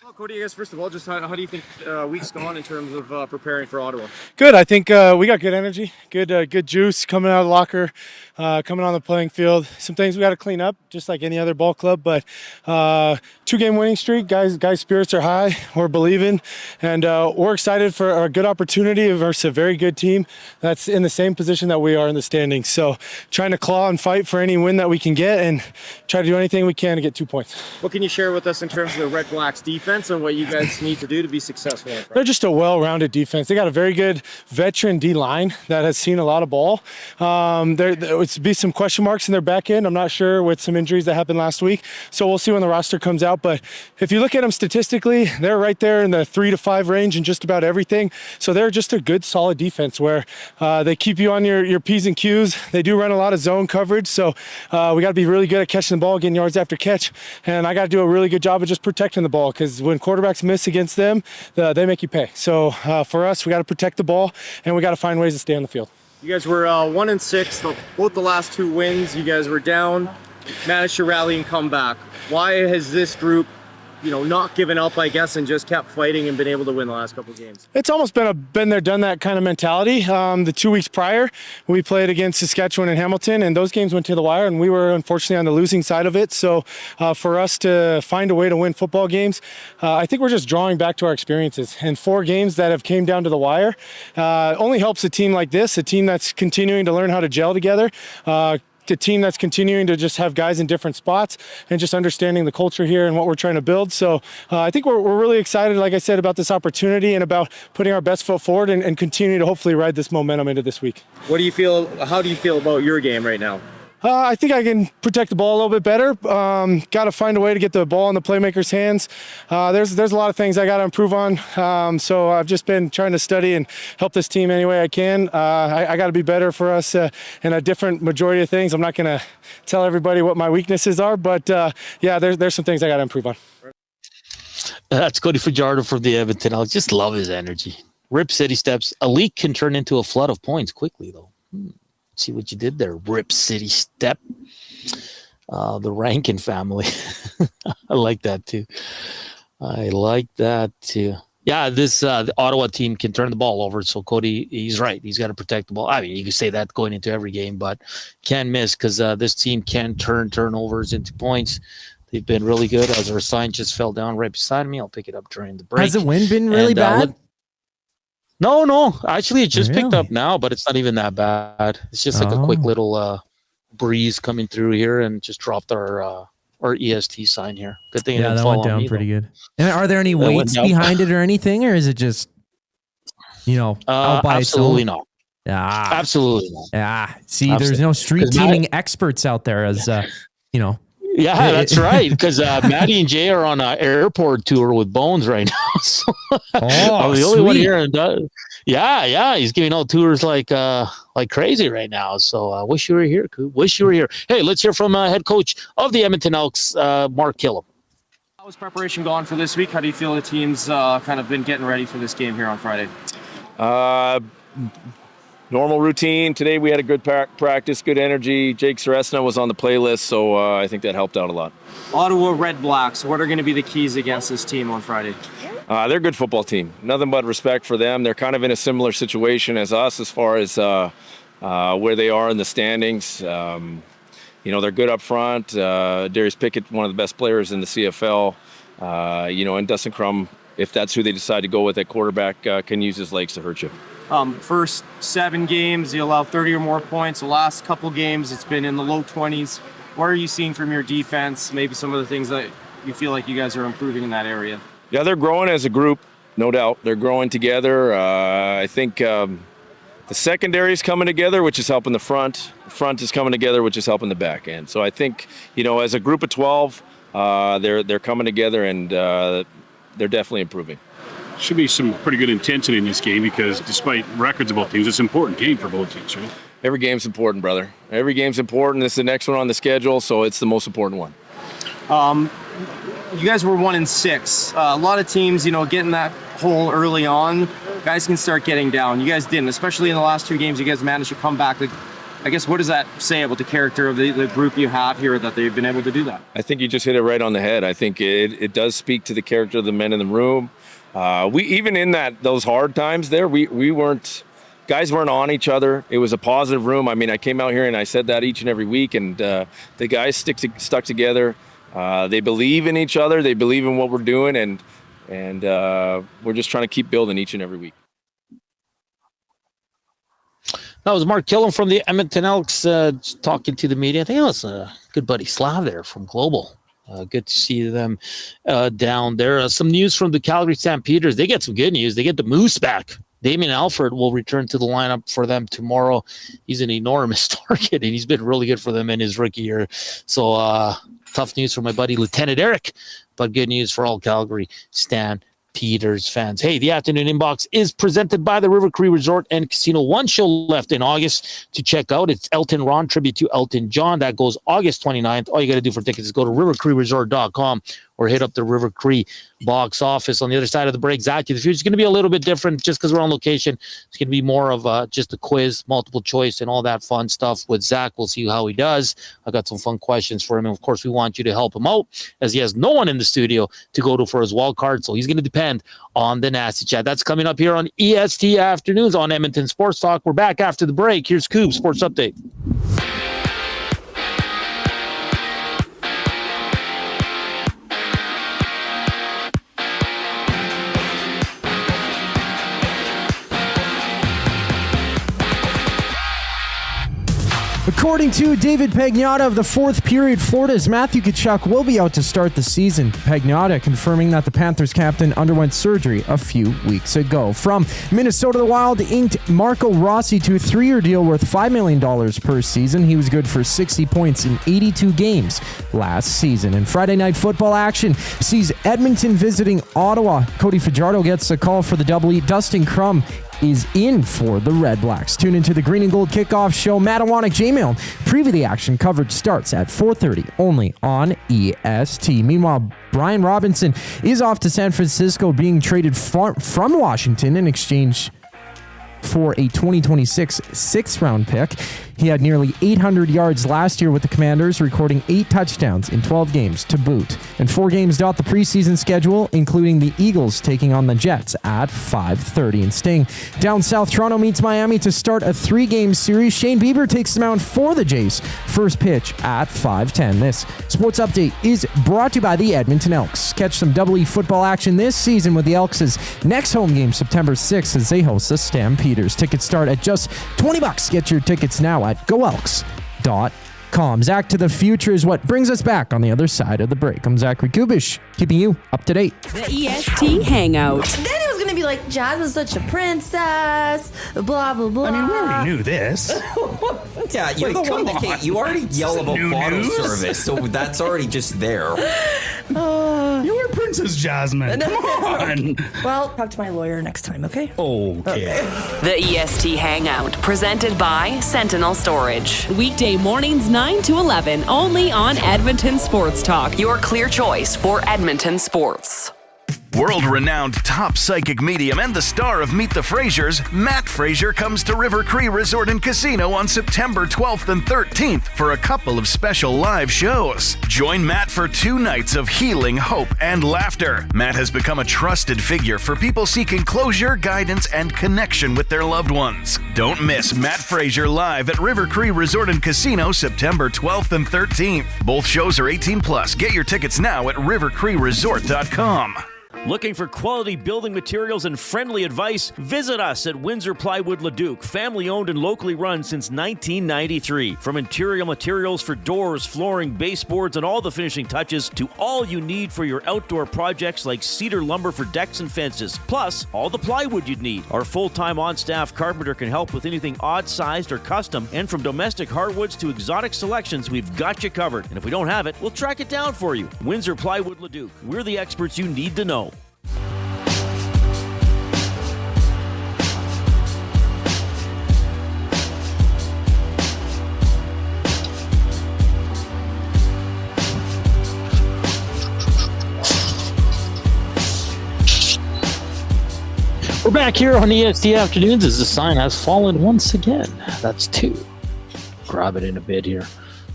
Well, Cody, I guess first of all, just how do you think week's gone in terms of preparing for Ottawa? Good. I think we got good energy, good juice coming out of the locker, coming on the playing field. Some things we got to clean up, just like any other ball club. But 2-game winning streak, guys' spirits are high. We're believing, and we're excited for a good opportunity versus a very good team that's in the same position that we are in the standings. So trying to claw and fight for any win that we can get, and try to do anything we can to get 2 points. What can you share with us in terms of the Redblacks defense and what you guys need to do to be successful? They're just a well-rounded defense. They got a very good veteran D-line that has seen a lot of ball. There would be some question marks in their back end. I'm not sure with some injuries that happened last week. So we'll see when the roster comes out. But if you look at them statistically, they're right there in the 3 to 5 range in just about everything. So they're just a good, solid defense where they keep you on your P's and Q's. They do run a lot of zone coverage. So we got to be really good at catching the ball, getting yards after catch. And I got to do a really good job of just protecting the ball, because when quarterbacks miss against them, they make you pay. So for us, we got to protect the ball, and we got to find ways to stay on the field. You guys were 1-6, both the last 2 wins. You guys were down, managed to rally and come back. Why has this group, not given up, I guess, and just kept fighting and been able to win the last couple of games? It's almost been there, done that kind of mentality. The 2 weeks prior, we played against Saskatchewan and Hamilton, and those games went to the wire, and we were unfortunately on the losing side of it. So for us to find a way to win football games, I think we're just drawing back to our experiences. And 4 games that have came down to the wire only helps a team like this, a team that's continuing to learn how to gel together, a team that's continuing to just have guys in different spots and just understanding the culture here and what we're trying to build. So I think we're really excited, like I said, about this opportunity and about putting our best foot forward and continuing to hopefully ride this momentum into this week. How do you feel about your game right now? I think I can protect the ball a little bit better. Got to find a way to get the ball in the playmaker's hands. There's a lot of things I got to improve on. So I've just been trying to study and help this team any way I can. I got to be better for us in a different majority of things. I'm not going to tell everybody what my weaknesses are, but there's some things I got to improve on. That's Cody Fajardo from the Edmonton. I just love his energy. Rip City steps. A leak can turn into a flood of points quickly, though. See what you did there, Rip City Step. The Rankin family. I like that too. Yeah, this the Ottawa team can turn the ball over. So Cody, he's right. He's got to protect the ball. I mean, you can say that going into every game, but can't miss because this team can turn turnovers into points. They've been really good. As our sign just fell down right beside me, I'll pick it up during the break. Has the wind been really bad? No. Actually, it just picked up now, but it's not even that bad. It's just like a quick little breeze coming through here and just dropped our our EST sign here. Good thing. Yeah, that went down pretty good. And are there any weights behind it or anything, or is it just, out by absolutely itself? not. Yeah, absolutely not. Yeah. See, there's no street teaming experts out there, as Yeah, that's right. Because Maddie and Jay are on an airport tour with Bones right now. So I'm the only one here. And he's giving out tours like crazy right now. So I wish you were here, Koob. Wish you were here. Hey, let's hear from head coach of the Edmonton Elks, Mark Killam. How was preparation gone for this week? How do you feel the team's kind of been getting ready for this game here on Friday? Normal routine. Today we had a good practice, good energy. Jake Seresna was on the playlist, so I think that helped out a lot. Ottawa Redblacks, what are going to be the keys against this team on Friday? They're a good football team. Nothing but respect for them. They're kind of in a similar situation as us as far as where they are in the standings. They're good up front. Darius Pickett, one of the best players in the CFL. And Dustin Crum, if that's who they decide to go with at quarterback, can use his legs to hurt you. First 7 games, you allow 30 or more points. The last couple games, it's been in the low 20s. What are you seeing from your defense? Maybe some of the things that you feel like you guys are improving in that area? Yeah, they're growing as a group, no doubt. They're growing together. I think the secondary is coming together, which is helping the front. The front is coming together, which is helping the back end. So I think, as a group of 12, they're coming together and they're definitely improving. Should be some pretty good intensity in this game because despite records of both teams, it's an important game for both teams, right? Every game's important, brother. Every game's important. This is the next one on the schedule, so it's the most important one. You guys were 1-6. A lot of teams, getting that hole early on, guys can start getting down. You guys didn't, especially in the last 2 games. You guys managed to come back. I guess, what does that say about the character of the group you have here that they've been able to do that? I think you just hit it right on the head. I think it does speak to the character of the men in the room. We even in those hard times there, guys weren't on each other. It was a positive room. I mean, I came out here and I said that each and every week, and the guys stuck together. They believe in each other. They believe in what we're doing, and we're just trying to keep building each and every week. That was Mark Killam from the Edmonton Elks talking to the media. I think it was a good buddy Slav there from Global. Good to see them down there. Some news from the Calgary Stampeders. They get some good news. They get the Moose back. Damian Alford will return to the lineup for them tomorrow. He's an enormous target, and he's been really good for them in his rookie year. So tough news for my buddy Lieutenant Eric, but good news for all Calgary Stampeders fans. Hey, the afternoon inbox is presented by the River Cree Resort and Casino. One show left in August to check out. It's Elton Ron, tribute to Elton John. That goes August 29th. All you got to do for tickets is go to rivercreeresort.com or hit up the River Cree box office. On the other side of the break, Zach, the future is going to be a little bit different just because we're on location. It's going to be more of just a quiz, multiple choice, and all that fun stuff with Zach. We'll see how he does. I got some fun questions for him. And, of course, we want you to help him out as he has no one in the studio to go to for his wild card. So he's going to depend on the Nasty Chat. That's coming up here on EST Afternoons on Edmonton Sports Talk. We're back after the break. Here's Koob, Sports Update. According to David Pagnotta of the fourth period, Florida's Matthew Tkachuk will be out to start the season. Pagnotta confirming that the Panthers captain underwent surgery a few weeks ago. From Minnesota, the Wild inked Marco Rossi to a 3-year deal worth $5 million per season. He was good for 60 points in 82 games last season. And Friday night football action sees Edmonton visiting Ottawa. Cody Fajardo gets a call for the double E. Dustin Crum is in for the Redblacks. Tune into the Green and Gold Kickoff Show. Matawanek J-Mail. Preview the action coverage starts at 4:30 only on EST. Meanwhile, Brian Robinson is off to San Francisco, being traded from Washington in exchange for a 2026 sixth-round pick. He had nearly 800 yards last year with the Commanders, recording 8 touchdowns in 12 games to boot. And 4 games dot the preseason schedule, including the Eagles taking on the Jets at 5:30. And staying down south, Toronto meets Miami to start a 3-game series. Shane Bieber takes the mound for the Jays. First pitch at 5:10. This sports update is brought to you by the Edmonton Elks. Catch some Double E football action this season with the Elks' next home game September 6th as they host the Stampeders. Tickets start at just $20. Get your tickets now at goelks.com. gameday.com. Zach to the future is what brings us back on the other side of the break. I'm Zachary Kubusch, keeping you up to date. The EST Hangout. Then it was going to be like, Jazz was such a princess, blah, blah, blah. I mean, we already knew this. Yeah, you communicate. You already yell about bottle service, so that's already just there. You were Princess Jasmine. Come on. Well, talk to my lawyer next time, okay? Okay. The EST Hangout, presented by Sentinel Storage. Weekday mornings 9 to 11, only on Edmonton Sports Talk. Your clear choice for Edmonton sports. World-renowned top psychic medium and the star of Meet the Frasers, Matt Fraser comes to River Cree Resort and Casino on September 12th and 13th for a couple of special live shows. Join Matt for 2 nights of healing, hope, and laughter. Matt has become a trusted figure for people seeking closure, guidance, and connection with their loved ones. Don't miss Matt Fraser live at River Cree Resort and Casino September 12th and 13th. Both shows are 18+. Get your tickets now at rivercreeresort.com. Looking for quality building materials and friendly advice? Visit us at Windsor Plywood Leduc, family owned and locally run since 1993. From interior materials for doors, flooring, baseboards, and all the finishing touches to all you need for your outdoor projects like cedar lumber for decks and fences, plus all the plywood you'd need. Our full-time on-staff carpenter can help with anything odd-sized or custom, and from domestic hardwoods to exotic selections, we've got you covered. And if we don't have it, we'll track it down for you. Windsor Plywood Leduc. We're the experts you need to know. We're back here on EST Afternoons as the sign has fallen once again. That's 2. Grab it in a bit here.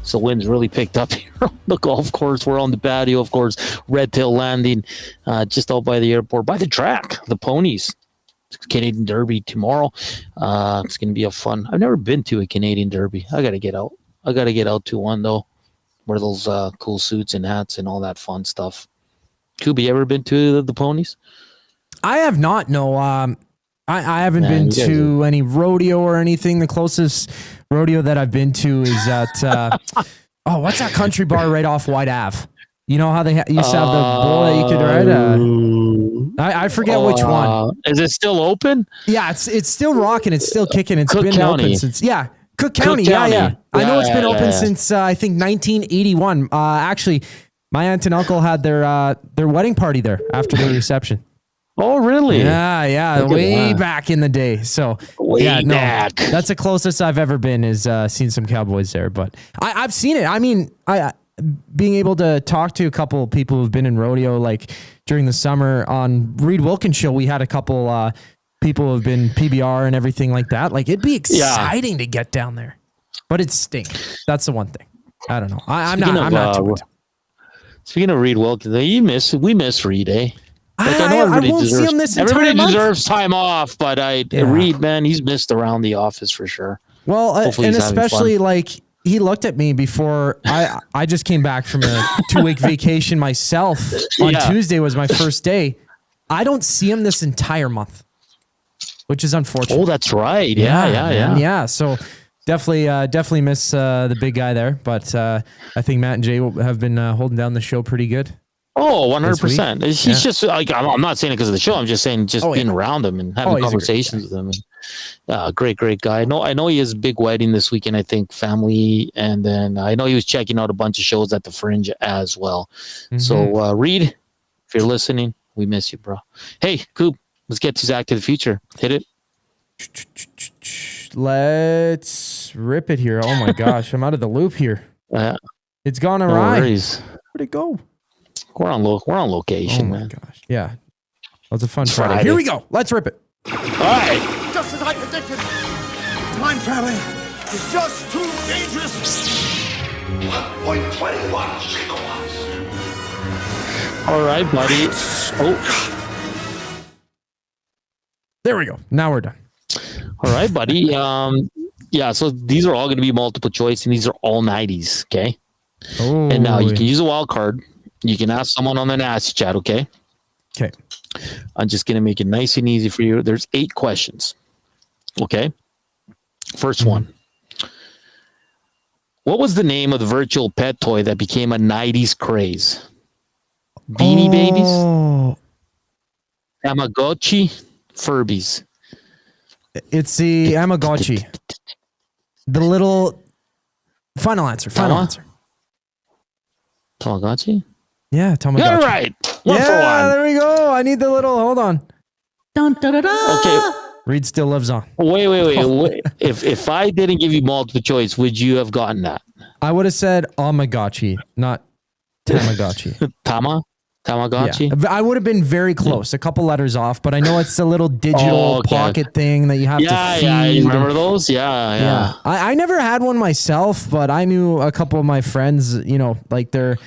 So wind's really picked up here on the golf course. We're on the patio, of course. Red Tail Landing, just out by the airport, by the track, the ponies. Canadian Derby tomorrow. It's going to be a fun. I've never been to a Canadian Derby. I got to get out. I got to get out to one, though. Wear those cool suits and hats and all that fun stuff. Kubi, you ever been to the ponies? I have not. No, I haven't been to any rodeo or anything. The closest rodeo that I've been to is at what's that country bar right off White Ave? You know how they used to have the bull that you could ride? I forget which one. Is it still open? Yeah, it's still rocking. It's still kicking. It's Cook been County. Open since Cook County. Yeah. I know it's been open since I think 1981. Actually, my aunt and uncle had their wedding party there after the reception. Oh, really? Yeah. Way back in the day. So back. That's the closest I've ever been is seen some cowboys there. But I've seen it. I mean, being able to talk to a couple of people who've been in rodeo, like during the summer on Reed Wilkins' show, we had a couple people who've been PBR and everything like that. Like it'd be exciting to get down there, but it stinks. That's the one thing. I don't know. I'm not too. Speaking of Reed Wilkins, we miss Reed, eh? Like, I won't see him this entire everybody month. deserves time off, but Reed, man, he's missed around the office for sure. Well, and especially like he looked at me before I just came back from a 2-week vacation myself. On Tuesday was my first day. I don't see him this entire month, which is unfortunate. Oh, that's right. Yeah. So definitely miss the big guy there, but I think Matt and Jay have been holding down the show pretty good. Oh, 100%. He's just like, I'm not saying it because of the show. I'm just saying being around him and having conversations with him. And, great guy. I know he has a big wedding this weekend, I think, family. And then I know he was checking out a bunch of shows at the Fringe as well. Mm-hmm. So, Reed, if you're listening, we miss you, bro. Hey, Koob, let's get to Zach to the future. Hit it. Let's rip it here. Oh, my gosh. I'm out of the loop here. It's gone awry. Where'd it go? We're on location, man. Oh, my gosh. Yeah. That was a fun Friday. Here we go. Let's rip it. All right. Just as I predicted, time traveling is just too dangerous. 1.21 gigawatts. All right, buddy. Oh. There we go. Now we're done. All right, buddy. So these are all going to be multiple choice, and these are all 90s, okay? Oh. And now you can use a wild card. You can ask someone on the nasty chat, okay? Okay. I'm just going to make it nice and easy for you. There's 8 questions, okay? First one. What was the name of the virtual pet toy that became a 90s craze? Beanie Babies? Tamagotchi? Furbies? It's the Tamagotchi. The little... Final answer. Tamagotchi? Yeah, Tamagotchi. You're right. One for one. There we go. I need the little... Hold on. Okay. Reed still lives on. Wait. If I didn't give you multiple choice, would you have gotten that? I would have said Tamagotchi, not Tamagotchi. Tamagotchi? Yeah. I would have been very close, a couple letters off, but I know it's a little digital pocket thing that you have to feed. Yeah, you remember those? Yeah. I never had one myself, but I knew a couple of my friends, like their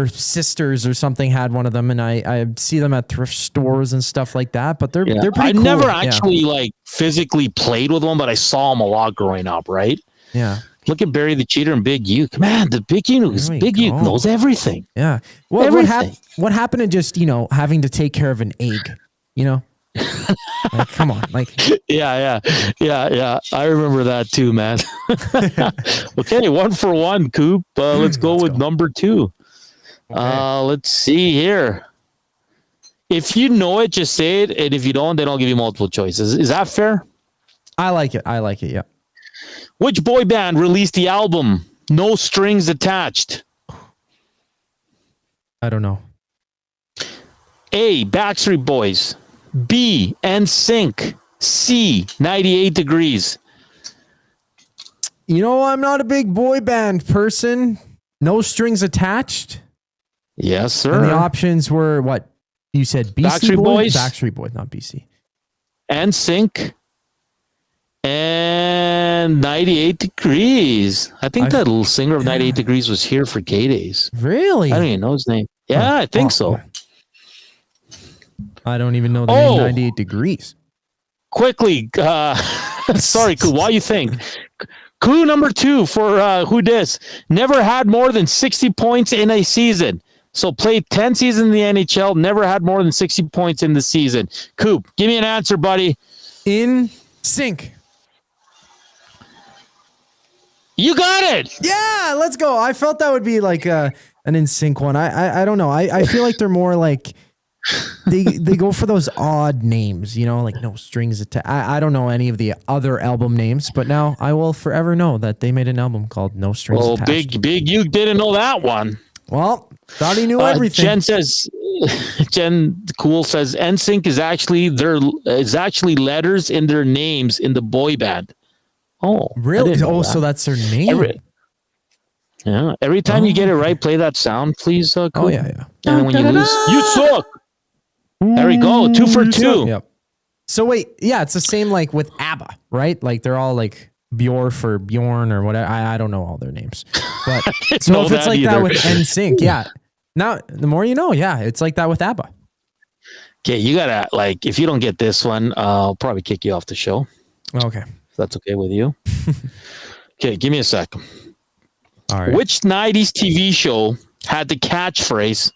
sisters or something had one of them, and I see them at thrift stores and stuff like that, but they're pretty cool. I never actually like physically played with one, but I saw them a lot growing up, right? Yeah. Look at Barry the Cheater and Big Uke. Man, the Big Uke knows everything. Yeah. Well, what happened to just, having to take care of an egg, Like, come on. Like, yeah. I remember that too, man. Okay, 1 for 1, Coop. Let's go with number 2. Okay. Let's see here. If you know it, just say it. And if you don't, then I'll give you multiple choices. Is that fair? I like it. Yeah. Which boy band released the album No Strings Attached? I don't know. A, Backstreet Boys. B, NSYNC. C, 98 Degrees. I'm not a big boy band person. No Strings Attached? Yes, sir. And the options were what? You said BC Backstreet Boys? Backstreet Boys, not BC. NSYNC. And 98 Degrees. I think that little singer of 98 Degrees was here for Gay Days. Really? I don't even know his name. Yeah, I think so. I don't even know the name 98 Degrees. Quickly. Sorry, Koo, while you think. Clue number 2 for Who Dis. Never had more than 60 points in a season. So played 10 seasons in the NHL, never had more than 60 points in the season. Coop, give me an answer, buddy. In sync. You got it. Yeah, let's go. I felt that would be like an in sync one. I don't know. I feel like they're more like they go for those odd names, like No Strings Attached. I don't know any of the other album names, but now I will forever know that they made an album called No Strings Attached. Big you didn't know that one. Well, thought he knew everything. Jen Cool says NSYNC is actually letters in their names in the boy band. Oh, really? Oh, so that's their name. Every time you get it right, play that sound, please. Cool. Oh yeah. And when you lose, you suck. There we go. 2 for 2. Yep. So wait, it's the same like with ABBA, right? Like they're all like Bjorn for Bjorn or whatever. I don't know all their names, but so if it's like that with NSYNC, Now the more you know, it's like that with ABBA. Okay, you gotta if you don't get this one, I'll probably kick you off the show. Okay. If that's okay with you. Okay, give me a second. All right. Which 90s TV show had the catchphrase,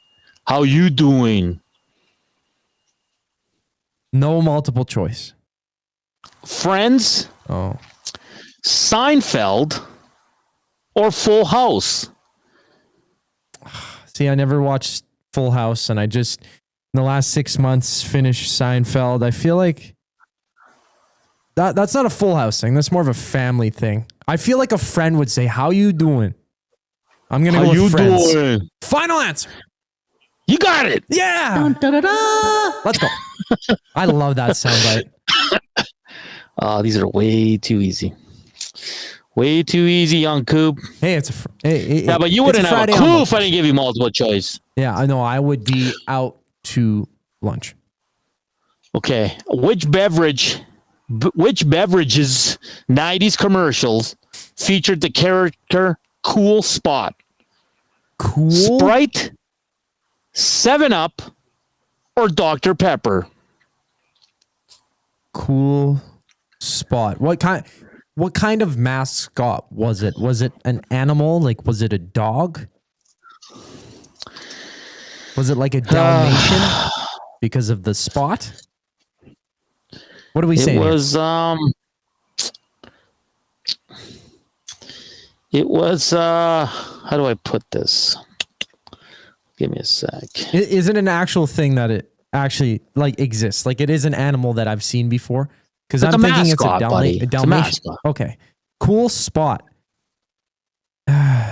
"How you doing?" No multiple choice. Friends, Seinfeld, or Full House? See, I never watched Full House, and I just, in the last 6 months, finished Seinfeld. I feel like that's not a Full House thing. That's more of a family thing. I feel like a friend would say, "How you doing?" I'm going to go with Friends. Doing? Final answer. You got it. Yeah. Dun, da, da, da. Let's go. I love that soundbite. These are way too easy. Way too easy, young Coop. Hey, yeah, but you wouldn't have a clue if I didn't give you multiple choice. Yeah, I know. I would be out to lunch. Okay. Which beverage's 90s commercials featured the character Cool Spot? Cool? Sprite, 7-Up, or Dr. Pepper? Cool Spot. What kind of mascot was it? Was it an animal? Like, was it a dog? Was it like a Dalmatian because of the spot? What are we saying? It was It was, how do I put this? Give me a sec. Is it an actual thing that it actually like exists? Like it is an animal that I've seen before? Because I'm thinking mascot, it's a It's a mascot. Okay. Cool spot.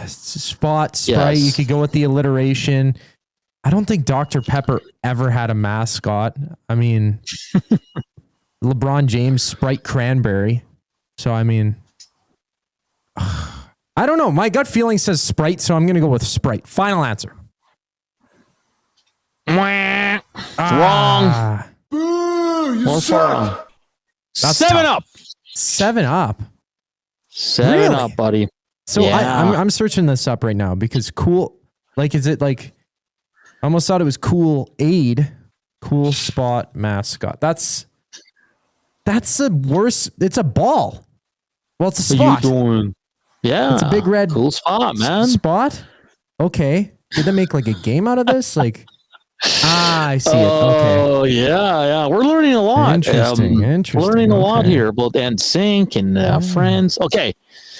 Spot, Sprite. Yes. You could go with the alliteration. I don't think Dr. Pepper ever had a mascot. I mean, LeBron James, Sprite Cranberry. So, I mean, I don't know. My gut feeling says Sprite, so I'm going to go with Sprite. Final answer. Wrong. Boo, you One suck. wrong. That's 7 tough. Up. 7 Up. 7 Really? Up, buddy. So Yeah. I'm searching this up right now because cool, like, is it like, I almost thought it was Cool Aid, Cool Spot mascot. That's a worse, it's a ball. Well, it's a What are spot. you doing? Yeah. It's a big red cool spot, man. Spot? Okay. Did they make like a game out of this? Like, I see it. Okay. Oh, yeah. We're learning a lot. Interesting. Learning a lot Okay. here about NSYNC and Friends. Okay.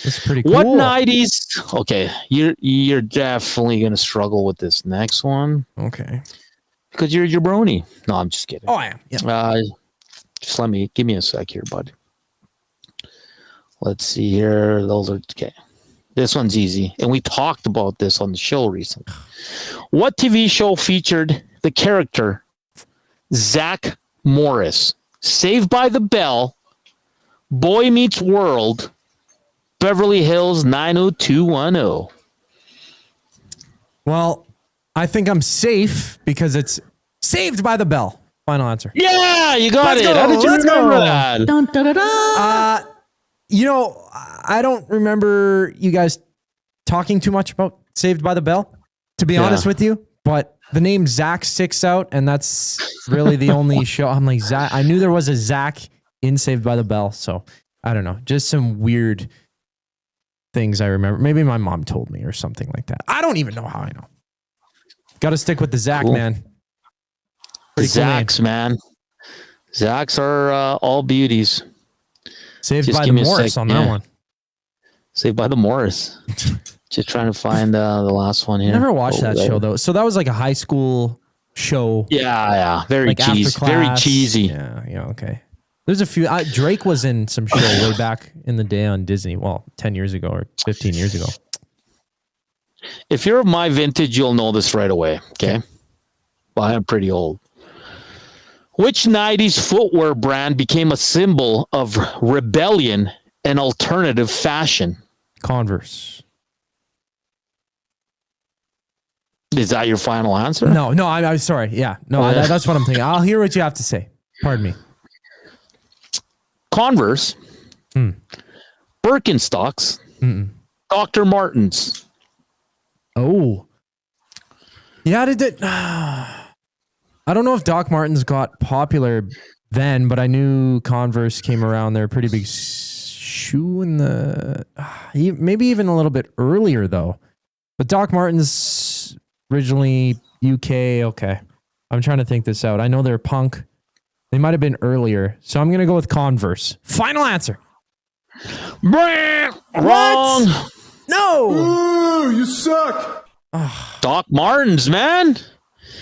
That's pretty cool. What 90s? Okay. You're definitely going to struggle with this next one. Okay. Because you're a jabroni. No, I'm just kidding. Oh, I am. Yeah. Just give me a sec here, bud. Let's see here. Those are okay. This one's easy. And we talked about this on the show recently. What TV show featured the character Zach Morris? Saved by the Bell, Boy Meets World, Beverly Hills 90210. Well, I think I'm safe because it's Saved by the Bell. Final answer. Yeah, you got Let's it. go, How did you let's remember go. that? Dun, da, da, da. You know, I don't remember you guys talking too much about Saved by the Bell, to be honest with you. But the name Zach sticks out, and that's really the only show. I'm like, Zach. I knew there was a Zach in Saved by the Bell, so I don't know. Just some weird things I remember. Maybe my mom told me or something like that. I don't even know how I know. Got to stick with the Zach, Cool. man. Pretty cool name. Zacks, man. Zacks are all beauties. Saved Just by give the me a Morris sec, on that yeah. one. Saved by the Morris. Just trying to find the last one here. Never watched Oh, that there. show though. So that was like a high school show. Yeah. Very Like after cheesy. Very class. cheesy. Yeah, okay. There's a few. Drake was in some show way back in the day on Disney. Well, 10 years ago or 15 years ago. If you're of my vintage, you'll know this right away. Okay. Well, I'm pretty old. Which 90s footwear brand became a symbol of rebellion and alternative fashion? Converse. Is that your final answer? No, I'm sorry. Yeah, no, Oh, yeah. that's what I'm thinking. I'll hear what you have to say. Pardon me. Converse, Birkenstocks, Dr. Martens. Oh. Yeah, did it? I don't know if Doc Martens got popular then, but I knew Converse came around. They're a pretty big shoe in the... maybe even a little bit earlier, though. But Doc Martens originally UK. Okay. I'm trying to think this out. I know they're punk. They might have been earlier. So I'm going to go with Converse. Final answer. Wrong. No. Ooh, you suck. Doc Martens, man.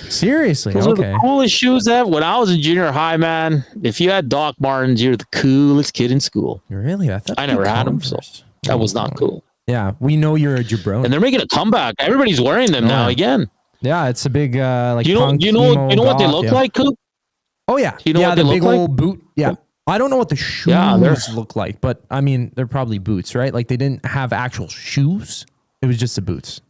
Seriously? Those are Okay. the coolest shoes ever. When I was in junior high, man, if you had Doc Martens, you're the coolest kid in school. Really? I never had them, so that was not cool. Yeah, we know you're a jabroni. And they're making a comeback. Everybody's wearing them now again. Yeah, it's a big like. You know punk, what they goth, look yeah. like, Coop? Oh yeah, You know yeah, what the they big look like? old boot. Yeah, I don't know what the shoes look like, but I mean they're probably boots, right? Like they didn't have actual shoes; it was just the boots.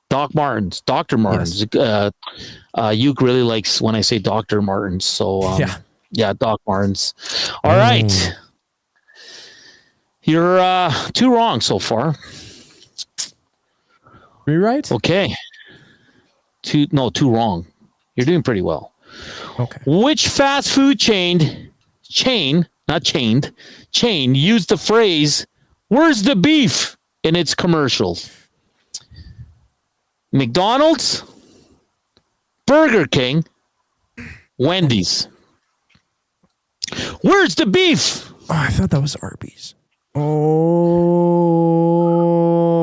Doc Martens, Dr. Martens. Uke really likes when I say Dr. Martens. So yeah, Doc Martens. All right, you're 2 wrong so far. 3 right? Okay. 2 wrong. You're doing pretty well. Okay. Which fast food chain used the phrase, "Where's the beef?" in its commercials? McDonald's, Burger King, Wendy's. Where's the beef? Oh, I thought that was Arby's. Oh,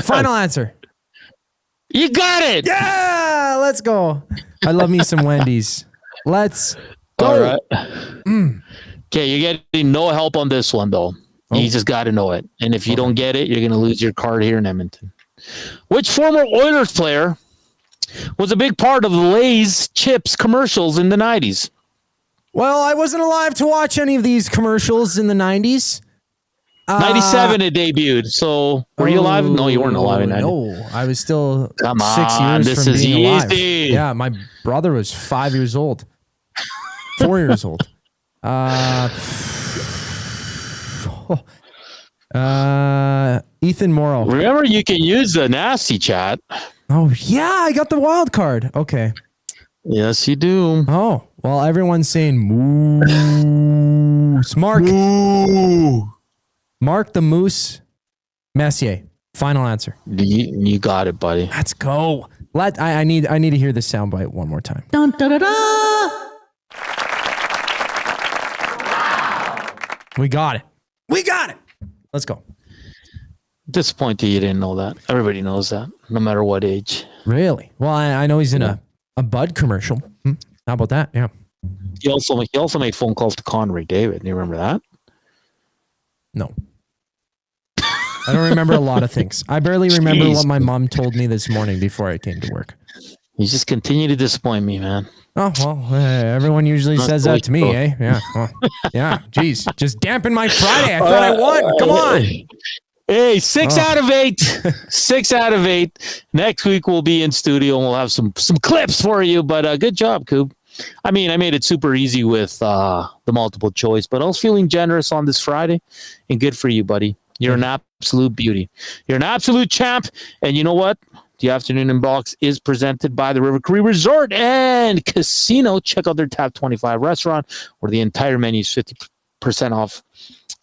Final answer. You got it. Yeah, let's go. I love me some Wendy's. Let's go. All right. Okay, you're getting no help on this one, though. You just got to know it. And if you don't get it, you're going to lose your card here in Edmonton. Which former Oilers player was a big part of the Lay's chips commercials in the 90s? Well, I wasn't alive to watch any of these commercials in the 90s. 97 it debuted. So were you alive? No, you weren't alive in 90. No, I was still 6 on, years this from is being alive. easy. Yeah, my brother was 5 years old. 4 years old. Ethan Morrow. Remember, you can use the nasty chat. Oh, yeah, I got the wild card. Okay. Yes, you do. Oh, well, everyone's saying Moose. Mark. Moo. Mark the Moose Messier. Final answer. You got it, buddy. Let's go. I need to hear this soundbite one more time. Dun, da, da, da. We got it. We got it. Let's go. Disappointed you didn't know that. Everybody knows that, no matter what age. Really? Well, I know he's in a Bud commercial. How about that? Yeah. He also made phone calls to Connery David. Do you remember that? No. I don't remember a lot of things. I barely remember what my mom told me this morning before I came to work. You just continue to disappoint me, man. Oh, well, everyone usually says that to me, eh? Yeah. Well, yeah. Geez. Just dampen my Friday. I thought I won. Come on. Hey, 6 out of 8. 6 out of 8. Next week we'll be in studio and we'll have some clips for you. But good job, Koob. I mean, I made it super easy with the multiple choice, but I was feeling generous on this Friday, and good for you, buddy. You're an absolute beauty. You're an absolute champ. And you know what? The Afternoon Inbox is presented by the River Cree Resort and Casino. Check out their Tab 25 restaurant where the entire menu is 50% off.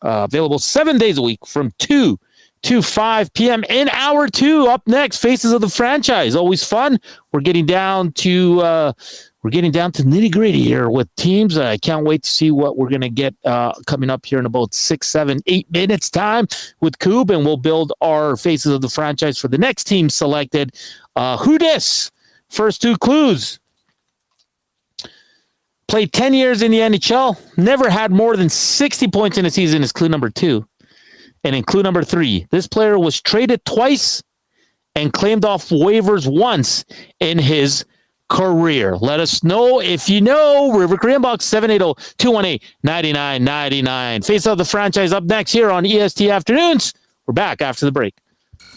Available 7 days a week from 2 to 5 p.m. in hour 2. Up next, Faces of the Franchise. Always fun. We're getting down to nitty gritty here with teams. I can't wait to see what we're going to get coming up here in about 6, 7, 8 minutes time with Koob, and we'll build our Faces of the Franchise for the next team selected. Who dis? First 2 clues. Played 10 years in the NHL. Never had more than 60 points in a season is clue number 2. And in clue number 3, this player was traded twice and claimed off waivers once in his career. Let us know if you know. River Cree Inbox 780-218-9999. Face of the Franchise up next here on EST Afternoons. We're back after the break.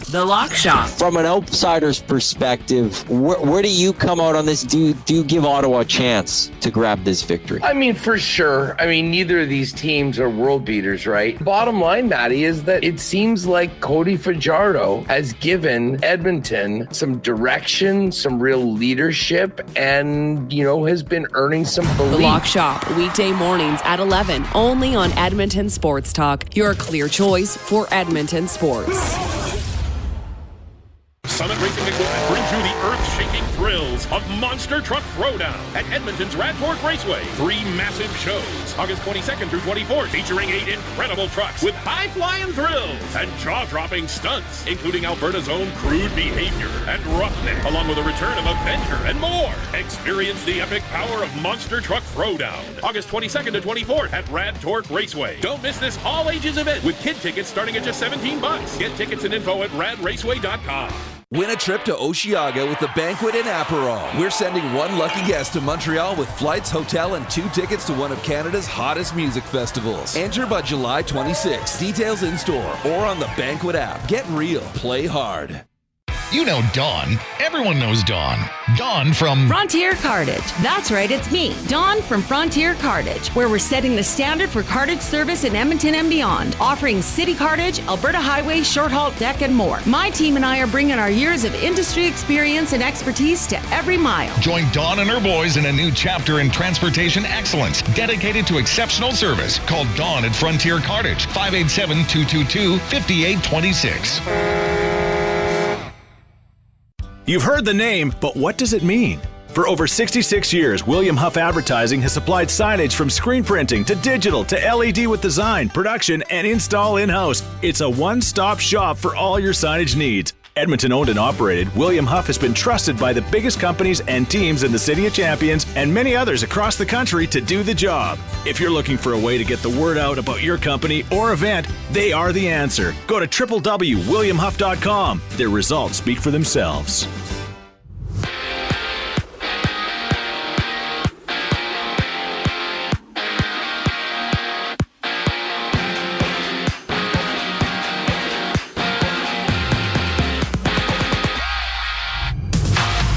The Lock Shop. From an outsider's perspective, where do you come out on this? Do you give Ottawa a chance to grab this victory? I mean, for sure. I mean, neither of these teams are world beaters, right? Bottom line, Matty, is that it seems like Cody Fajardo has given Edmonton some direction, some real leadership, and, has been earning some belief. The Lock Shop, weekday mornings at 11, only on Edmonton Sports Talk. Your clear choice for Edmonton sports. Summit Racing Equipment brings you the earth-shaking thrills of Monster Truck Throwdown at Edmonton's Rad Torque Raceway. 3 massive shows, August 22nd through 24th, featuring 8 incredible trucks with high-flying thrills and jaw-dropping stunts, including Alberta's own crude behavior and roughneck, along with a return of Avenger and more. Experience the epic power of Monster Truck Throwdown, August 22nd to 24th at Rad Torque Raceway. Don't miss this all-ages event with kid tickets starting at just $17. Get tickets and info at radraceway.com. Win a trip to Osheaga with the Banquet in Aperol. We're sending one lucky guest to Montreal with flights, hotel, and 2 tickets to one of Canada's hottest music festivals. Enter by July 26. Details in store or on the Banquet app. Get real. Play hard. You know Dawn. Everyone knows Dawn. Dawn from Frontier Cartage. That's right, it's me, Dawn from Frontier Cartage, where we're setting the standard for cartage service in Edmonton and beyond, offering city cartage, Alberta highway, short haul deck, and more. My team and I are bringing our years of industry experience and expertise to every mile. Join Dawn and her boys in a new chapter in transportation excellence, dedicated to exceptional service. Call Dawn at Frontier Cartage, 587-222-5826. You've heard the name, but what does it mean? For over 66 years, William Huff Advertising has supplied signage from screen printing to digital to LED with design, production, and install in-house. It's a one-stop shop for all your signage needs. Edmonton owned and operated, William Huff has been trusted by the biggest companies and teams in the City of Champions and many others across the country to do the job. If you're looking for a way to get the word out about your company or event, they are the answer. Go to www.williamhuff.com. Their results speak for themselves.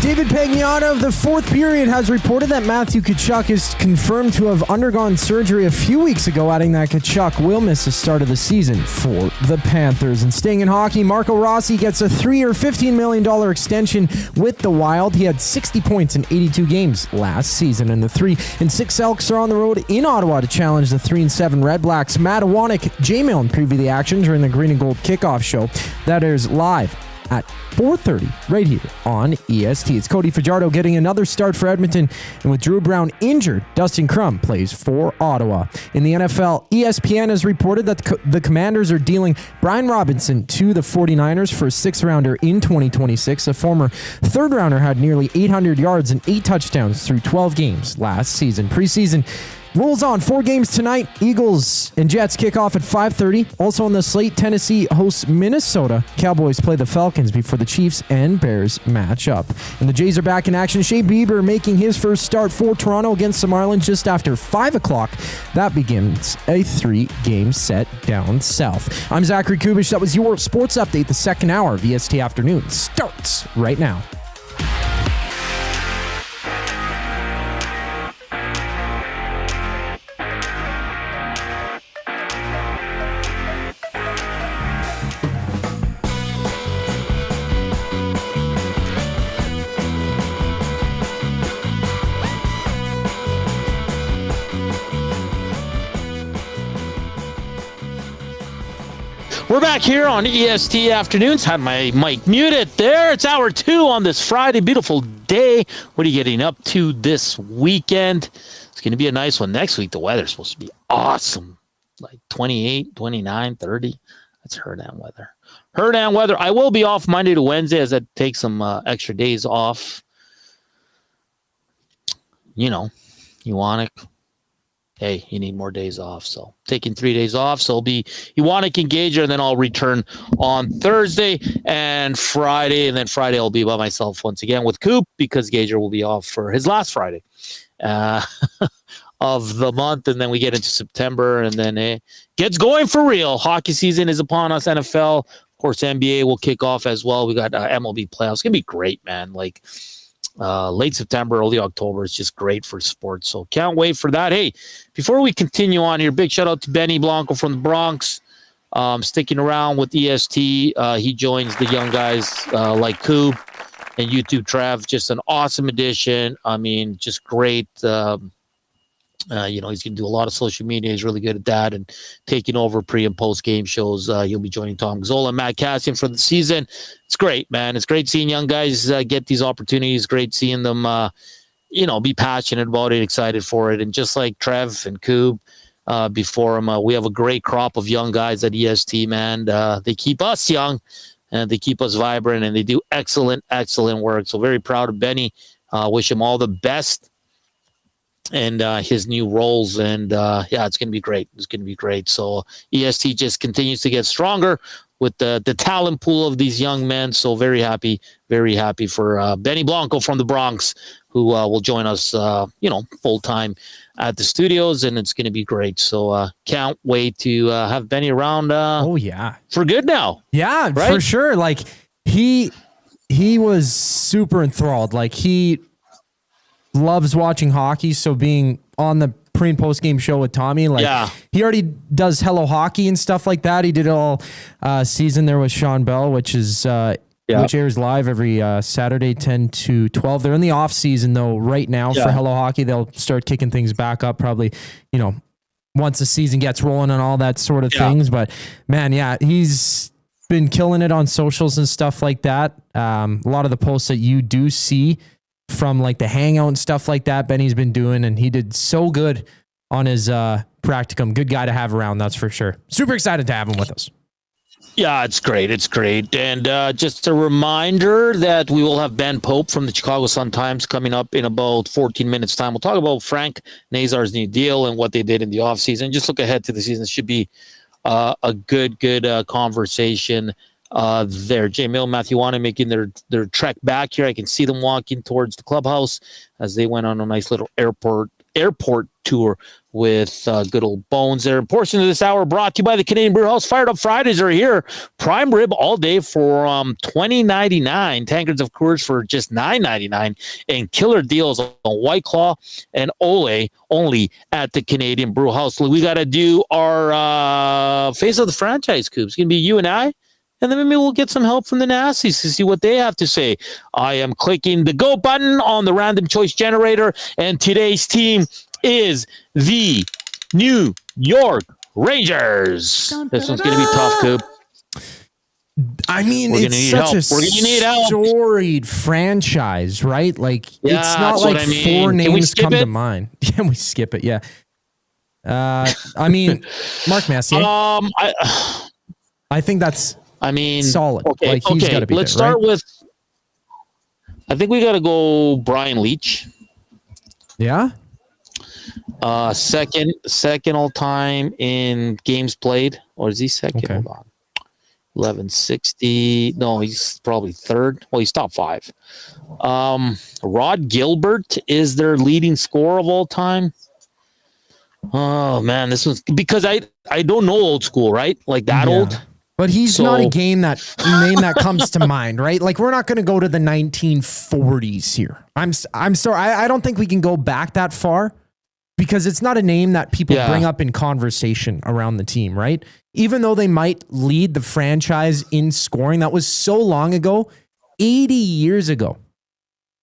David Pagniata of the fourth period has reported that Matthew Tkachuk is confirmed to have undergone surgery a few weeks ago, adding that Tkachuk will miss the start of the season for the Panthers. And staying in hockey, Marco Rossi gets a 3-year, $15 million extension with the Wild. He had 60 points in 82 games last season, and the 3-6 Elks are on the road in Ottawa to challenge the 3-7 Redblacks. Matt Iwanek, J-Mail, preview the action during the Green and Gold kickoff show that airs live at 4:30 right here on EST. It's Cody Fajardo getting another start for Edmonton, and with Drew Brown injured, Dustin Crum plays for Ottawa. In the NFL, ESPN has reported that the Commanders are dealing Brian Robinson to the 49ers for a 6th-rounder in 2026. A former 3rd-rounder had nearly 800 yards and 8 touchdowns through 12 games last season. Preseason rolls on. 4 games tonight. Eagles and Jets kick off at 5:30. Also on the slate, Tennessee hosts Minnesota. Cowboys play the Falcons before the Chiefs and Bears match up. And the Jays are back in action. Shea Bieber making his first start for Toronto against the Marlins just after 5 o'clock. That begins a 3-game set down south. I'm Zachary Kubusch. That was your sports update. The second hour of EST Afternoon starts right now. We're back here on EST Afternoons. Had my mic muted there. It's hour 2 on this Friday. Beautiful day. What are you getting up to this weekend? It's going to be a nice one. Next week, the weather's supposed to be awesome. Like 28, 29, 30. That's Hernan weather. Hernan weather. I will be off Monday to Wednesday as I take some extra days off. You know, you want it. Hey, you need more days off. So taking 3 days off. So it'll be Joaquin and Gage, and then I'll return on Thursday and Friday. And then Friday I'll be by myself once again with Koob because Gager will be off for his last Friday of the month. And then we get into September, and then it gets going for real. Hockey season is upon us. NFL, of course, NBA will kick off as well. We got MLB playoffs. It's going to be great, man. Like, late September, early October is just great for sports. So can't wait for that. Hey, before we continue on here, big shout out to Benny Blanco from the Bronx, sticking around with EST. He joins the young guys like Koob and YouTube Trav. Just an awesome addition. I mean, just great. He's going to do a lot of social media. He's really good at that and taking over pre and post game shows. He'll be joining Tom Gazzola and Matt Cassian for the season. It's great, man. It's great seeing young guys get these opportunities. Great seeing them, be passionate about it, excited for it. And just like Trev and Koob before him, we have a great crop of young guys at EST, man. They keep us young and they keep us vibrant, and they do excellent, excellent work. So very proud of Benny. Wish him all the best and his new roles, and it's going to be great. It's going to be great. So EST just continues to get stronger with the talent pool of these young men. So very happy for Benny Blanco from the Bronx, who will join us, full time at the studios, and it's going to be great. So can't wait to have Benny around. For good now. Yeah, right? For sure. Like he was super enthralled. Like he loves watching hockey, so being on the pre and post game show with Tommy, he already does Hello Hockey and stuff like that. He did it all season there with Sean Bell, which airs live every Saturday 10 to 12. They're in the off season though right now for Hello Hockey. They'll start kicking things back up probably, once the season gets rolling and all that sort of things. But man, he's been killing it on socials and stuff like that. A lot of the posts that you do see from like the hangout and stuff like that, Benny's been doing, and he did so good on his practicum. Good guy to have around, that's for sure. Super excited to have him with us. Yeah, it's great. It's great. And just a reminder that we will have Ben Pope from the Chicago Sun-Times coming up in about 14 minutes' time. We'll talk about Frank Nazar's new deal and what they did in the offseason. Just look ahead to the season. It should be a good conversation there. Jay Mill, Matthew Wana making their trek back here. I can see them walking towards the clubhouse as they went on a nice little airport tour with good old Bones there. A portion of this hour brought to you by the Canadian Brew House. Fired Up Fridays are here. Prime rib all day for $20.99. Tankards of Coors for just $9.99. And killer deals on White Claw and Ole only at the Canadian Brew House. We got to do our face of the franchise, Koob. It's going to be you and I. And then maybe we'll get some help from the Nazis to see what they have to say. I am clicking the go button on the random choice generator, and today's team is the New York Rangers. This one's going to be tough, Koob. I mean, it's such a storied franchise, right? Like, it's not like four names come to mind. Can we skip it? Yeah. I mean, Mark Messier. I think that's solid. Okay, like, he's gotta be let's there, start right? with, I think we got to go Brian Leach. Yeah. Second all time in games played, or is he second? Okay. Hold on. 1160. No, he's probably third. Well, he's top 5. Rod Gilbert is their leading scorer of all time. Oh man, this was because I don't know old school, right? Like that old. But he's not a name that comes to mind, right? Like, we're not going to go to the 1940s here. I'm sorry. I don't think we can go back that far because it's not a name that people bring up in conversation around the team, right? Even though they might lead the franchise in scoring, that was so long ago, 80 years ago.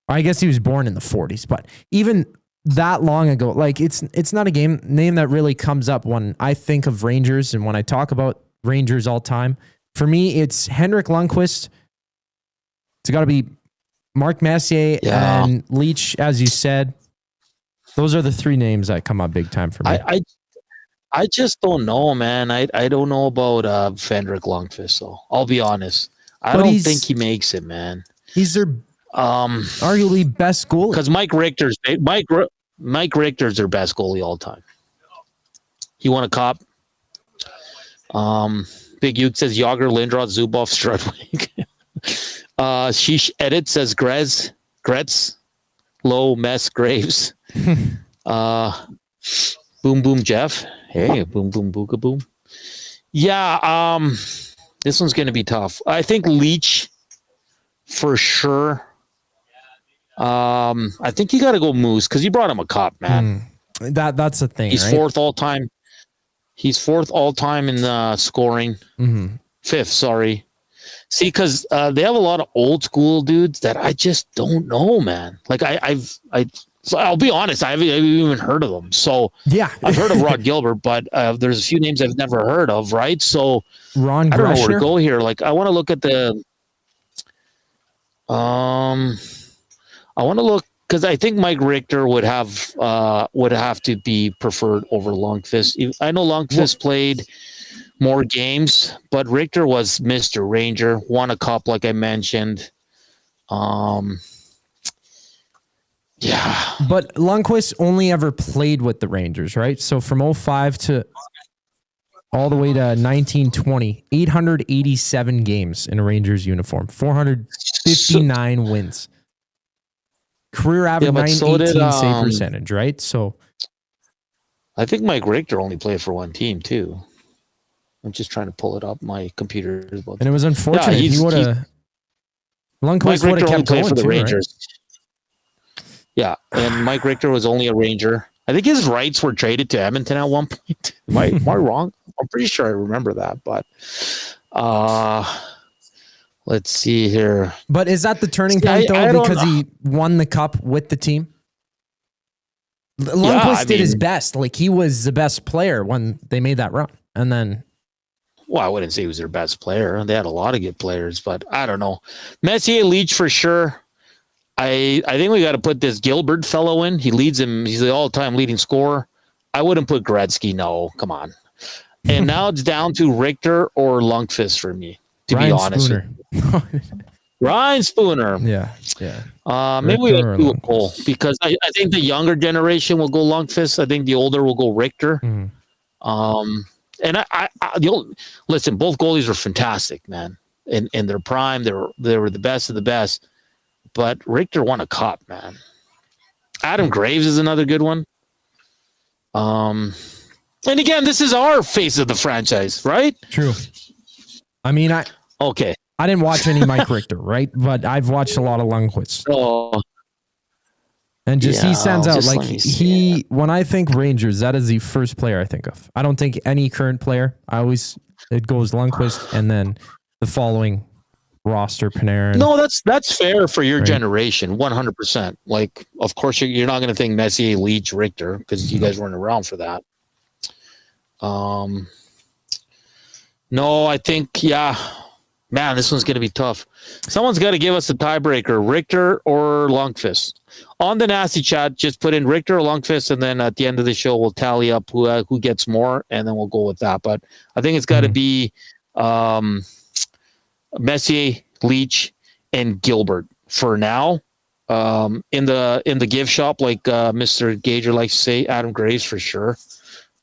I guess he was born in the 40s, but even that long ago, like it's not a name that really comes up when I think of Rangers and when I talk about Rangers all time. For me, it's Henrik Lundqvist. It's got to be Mark Messier and Leach, as you said. Those are the 3 names that come up big time for me. I just don't know, man. I don't know about Henrik Lundqvist, so I'll be honest. I don't think he makes it, man. He's their arguably best goalie. Because Mike Richter's their best goalie all time. He won a cup. Big Uke says Yager, Lindros, Zubov, Strudwick. Sheesh Edit says Gretz, Low, Mess, Graves. Boom Boom Jeff. Hey, Boom Boom Booga Boom. Yeah, this one's gonna be tough. I think Leach for sure. I think you gotta go Moose because you brought him a cup, man. That's the thing. He's right? 4th all time. He's 4th all time in the scoring. 5th, sorry. See, because they have a lot of old school dudes that I just don't know, man. Like so I'll be honest, I haven't even heard of them. So I've heard of Rod Gilbert, but there's a few names I've never heard of, right? So Ron I don't know where to Gresher? go here. Like I want to look at the because I think Mike Richter would have to be preferred over Lundqvist. I know Lundqvist played more games, but Richter was Mr. Ranger, won a cup like I mentioned. Yeah. But Lundqvist only ever played with the Rangers, right? So from 05 to all the way to 1920, 887 games in a Rangers uniform, 459 wins. Career average 918 save percentage, right? So I think Mike Richter only played for one team too. I'm just trying to pull it up. My computer is about and it was unfortunate. He would have Lundqvist would have kept going for the Rangers. Right? Yeah, and Mike Richter was only a Ranger. I think his rights were traded to Edmonton at one point. Am I wrong? I'm pretty sure I remember that, but let's see here. But is that the turning point, though, because he won the cup with the team? Lundqvist did his best. Like, he was the best player when they made that run. And then... Well, I wouldn't say he was their best player. They had a lot of good players, but I don't know. Messier, Leach for sure. I think we got to put this Gilbert fellow in. He leads him. He's the all-time leading scorer. I wouldn't put Gretzky. No, come on. And now it's down to Richter or Lundqvist for me, to be honest. Ryan Spooner. Yeah. Maybe we would do a poll because I think the younger generation will go Lundqvist. I think the older will go Richter. And listen, both goalies are fantastic, man. In their prime, they were the best of the best. But Richter won a cup, man. Adam Graves is another good one. And again, this is our face of the franchise, right? True. I mean, I didn't watch any Mike Richter, right? But I've watched a lot of Lundqvist. Oh. And he stands out. Like when I think Rangers, that is the first player I think of. I don't think any current player. It goes Lundqvist and then the following roster, Panarin. No, that's fair for your generation, 100%. Like, of course, you're not going to think Messier, Leach, Richter because you guys weren't around for that. No, I think, man, this one's going to be tough. Someone's got to give us a tiebreaker, Richter or Lundqvist. On the nasty chat, just put in Richter or Lundqvist, and then at the end of the show, we'll tally up who gets more, and then we'll go with that. But I think it's got to be Messier, Leach, and Gilbert for now. In the gift shop, like Mr. Gager likes to say, Adam Graves for sure.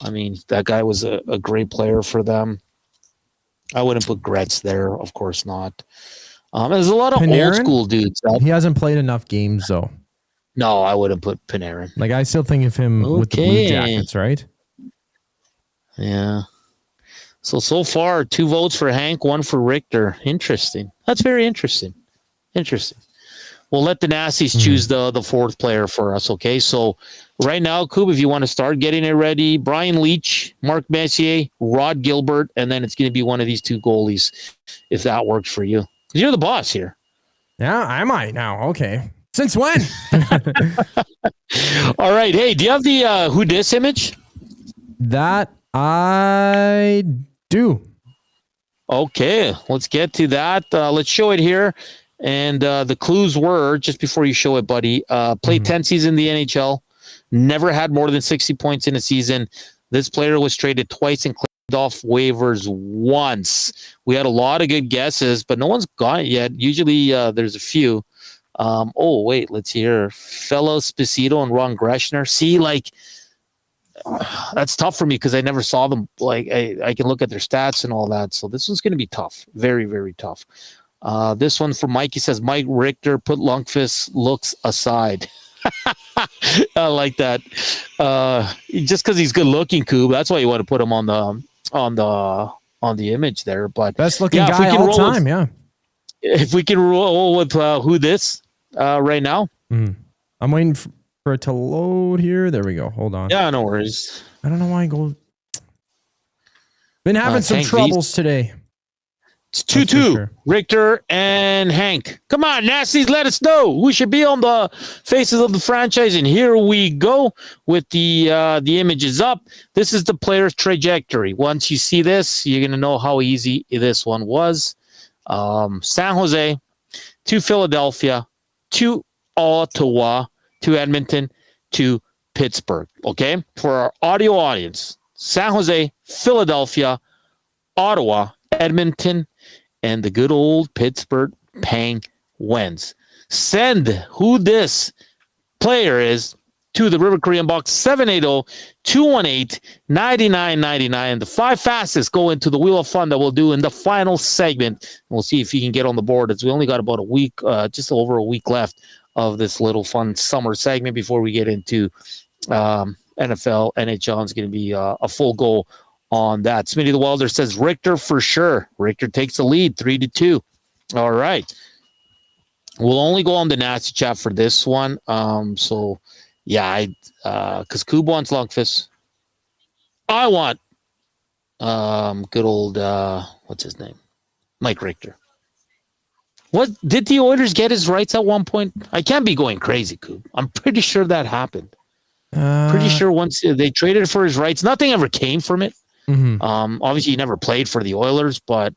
I mean, that guy was a great player for them. I wouldn't put Gretz there, of course not. There's a lot of old school dudes. He hasn't played enough games, though. No, I wouldn't put Panarin. Like, I still think of him with the Blue Jackets, right? Yeah. So far, 2 votes for Hank, 1 for Richter. Interesting. That's very interesting. We'll let the Nasties choose the 4th player for us, okay? So right now, Koob, if you want to start getting it ready, Brian Leach, Mark Messier, Rod Gilbert, and then it's going to be one of these 2 goalies, if that works for you. You're the boss here. Yeah, I might now. Okay. Since when? All right. Hey, do you have the Who Dis image? That I do. Okay, let's get to that. Let's show it here. And the clues were, just before you show it, buddy, played 10 seasons in the NHL, never had more than 60 points in a season. This player was traded twice and claimed off waivers once. We had a lot of good guesses, but no one's got it yet. Usually there's a few. Wait, let's hear. Fellow Spacito and Ron Greshner. See, like, that's tough for me because I never saw them. Like, I can look at their stats and all that. So this one's going to be tough. Very, very tough. This one from Mikey says, Mike Richter, put Lundqvist looks aside. I like that. Just because he's good looking, Koob. That's why you want to put him on the image there. But best looking guy all time. If we can roll with Who Dis right now. I'm waiting for it to load here. There we go. Hold on. Yeah, no worries. I don't know why I go. Been having some troubles today. It's 2-2. Sure. Richter and Hank. Come on, Nasties, let us know who should be on the faces of the franchise. And here we go with the images up. This is the player's trajectory. Once you see this, you're going to know how easy this one was. San Jose to Philadelphia to Ottawa to Edmonton to Pittsburgh. Okay, for our audio audience, San Jose, Philadelphia, Ottawa, Edmonton, and the good old Pittsburgh Penguins. Send who this player is to the River Korean box 780-218-9999. The 5 fastest go into the Wheel of Fun that we'll do in the final segment. We'll see if you can get on the board. We only got about a week, just over a week left of this little fun summer segment before we get into NFL. NHL is going to be a full go on that. Smitty the Welder says Richter for sure. Richter takes the lead 3-2. All right. We'll only go on the nasty chat for this one. Because Koob wants Lundqvist. I want good old what's his name? Mike Richter. What did the Oilers get his rights at one point? I can't be going crazy, Koob. I'm pretty sure that happened. Pretty sure once they traded for his rights, nothing ever came from it. Obviously, he never played for the Oilers, but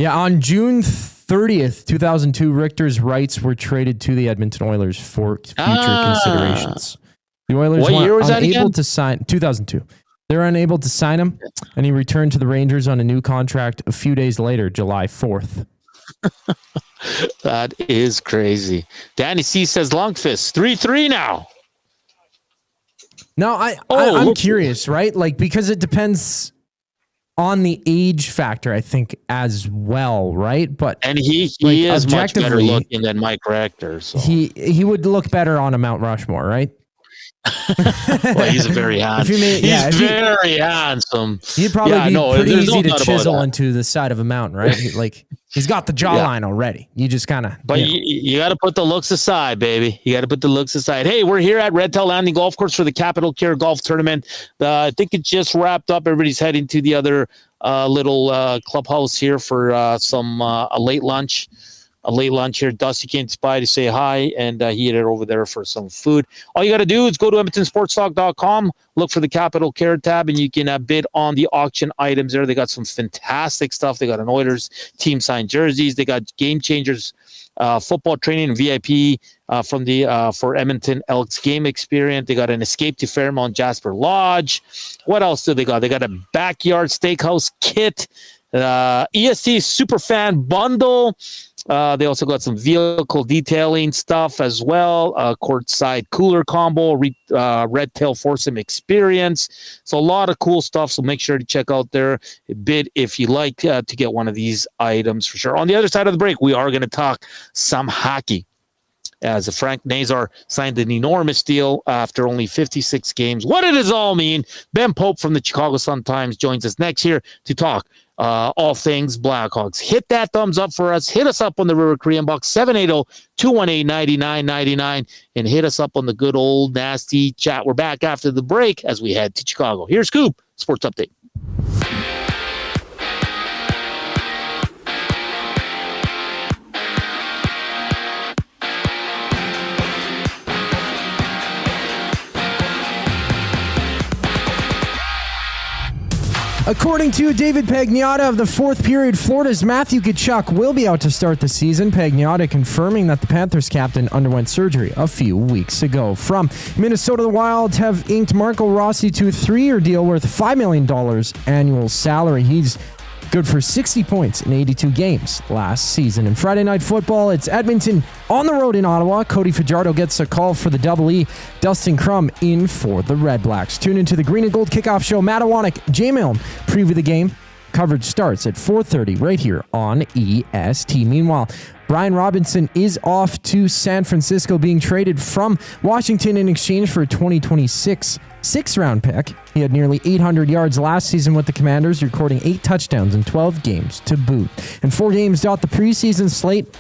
on June 30th, 2002, Richter's rights were traded to the Edmonton Oilers for future considerations. The Oilers what year was that unable again? to sign 2002. They're unable to sign him, and he returned to the Rangers on a new contract a few days later, July 4th. That is crazy. Danny C says Lundqvist 3-3 now. No, I'm curious, right? Like, because it depends on the age factor, I think, as well, right? But he is much better looking than Mike Rector. So. He would look better on a Mount Rushmore, right? Well, he's very handsome. Very handsome. He'd probably be pretty easy to chisel into the side of a mountain, right? He's got the jawline already. You just kind of. But you got to put the looks aside, baby. You got to put the looks aside. Hey, we're here at Red Tail Landing Golf Course for the Capital Care Golf Tournament. I think it just wrapped up. Everybody's heading to the other little clubhouse here for a late lunch. A late lunch here. Dusty came by to say hi, and he headed over there for some food. All you got to do is go to EdmontonSportsTalk.com, look for the Capital Care tab, and you can bid on the auction items there. They got some fantastic stuff. They got an Oilers team signed jerseys. They got Game Changers football training and VIP for Edmonton Elks game experience. They got an Escape to Fairmont Jasper Lodge. What else do they got? They got a Backyard Steakhouse kit, EST Superfan bundle. They also got some vehicle detailing stuff as well. Courtside cooler combo, Red Tail Foursome experience. So a lot of cool stuff. So make sure to check out their bid if you like to get one of these items for sure. On the other side of the break, we are going to talk some hockey. As Frank Nazar signed an enormous deal after only 56 games. What does it all mean? Ben Pope from the Chicago Sun-Times joins us next here to talk all things Blackhawks. Hit that thumbs up for us. Hit us up on the River Cree inbox, 780-218-9999, and hit us up on the good old nasty chat. We're back after the break as we head to Chicago. Here's Koob, Sports Update. According to David Pagnotta of the fourth period, Florida's Matthew Tkachuk will be out to start the season. Pagnotta confirming that the Panthers captain underwent surgery a few weeks ago. From Minnesota, the Wild have inked Marco Rossi to a 3-year deal worth $5 million annual salary. He's good for 60 points in 82 games last season. And Friday Night Football, it's Edmonton on the road in Ottawa. Cody Fajardo gets a call for the Double E. Dustin Crum in for the Redblacks. Tune into the Green and Gold Kickoff Show. Matt Iwanek, Jay Milne preview the game. Coverage starts at 4:30 right here on EST. Meanwhile, Brian Robinson is off to San Francisco, being traded from Washington in exchange for a 2026 sixth-round pick. He had nearly 800 yards last season with the Commanders, recording 8 touchdowns in 12 games to boot. And 4 games dot the preseason slate,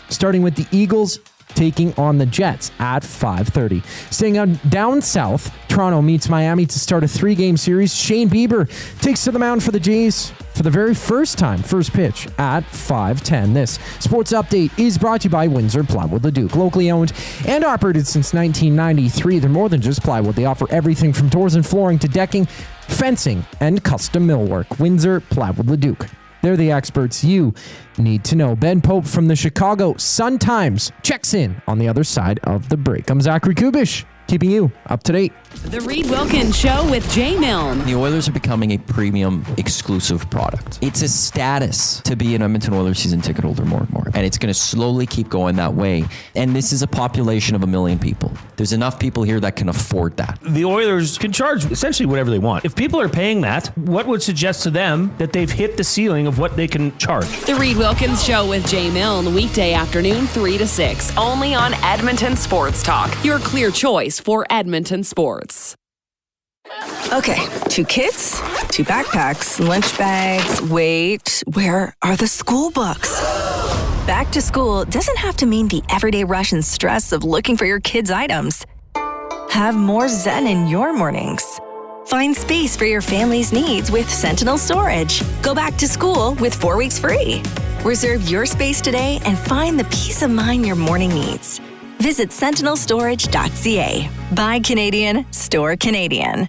starting with the Eagles taking on the Jets at 5:30. Staying down south, Toronto meets Miami to start a 3-game series. Shane Bieber takes to the mound for the Jays for the very first time. First pitch at 5:10. This sports update is brought to you by Windsor Plywood Leduc. Locally owned and operated since 1993. They're more than just plywood. They offer everything from doors and flooring to decking, fencing, and custom millwork. Windsor Plywood Leduc. They're the experts you need to know. Ben Pope from the Chicago Sun-Times checks in on the other side of the break. I'm Zachary Kubusch, keeping you up to date. The Reed Wilkins Show with Jay Milne. The Oilers are becoming a premium exclusive product. It's a status to be an Edmonton Oilers season ticket holder more and more. And it's going to slowly keep going that way. And this is a population of 1 million people. There's enough people here that can afford that. The Oilers can charge essentially whatever they want. If people are paying that, what would suggest to them that they've hit the ceiling of what they can charge? The Reed Wilkins Show with Jay Milne, weekday afternoon 3 to 6, only on Edmonton Sports Talk. Your clear choice for Edmonton sports. Okay, 2 kids, 2 backpacks, lunch bags. Wait, where are the school books? Back to school doesn't have to mean the everyday rush and stress of looking for your kids' items. Have more zen in your mornings. Find space for your family's needs with Sentinel Storage. Go back to school with 4 weeks free. Reserve your space today and find the peace of mind your morning needs. Visit sentinelstorage.ca. Buy Canadian, store Canadian.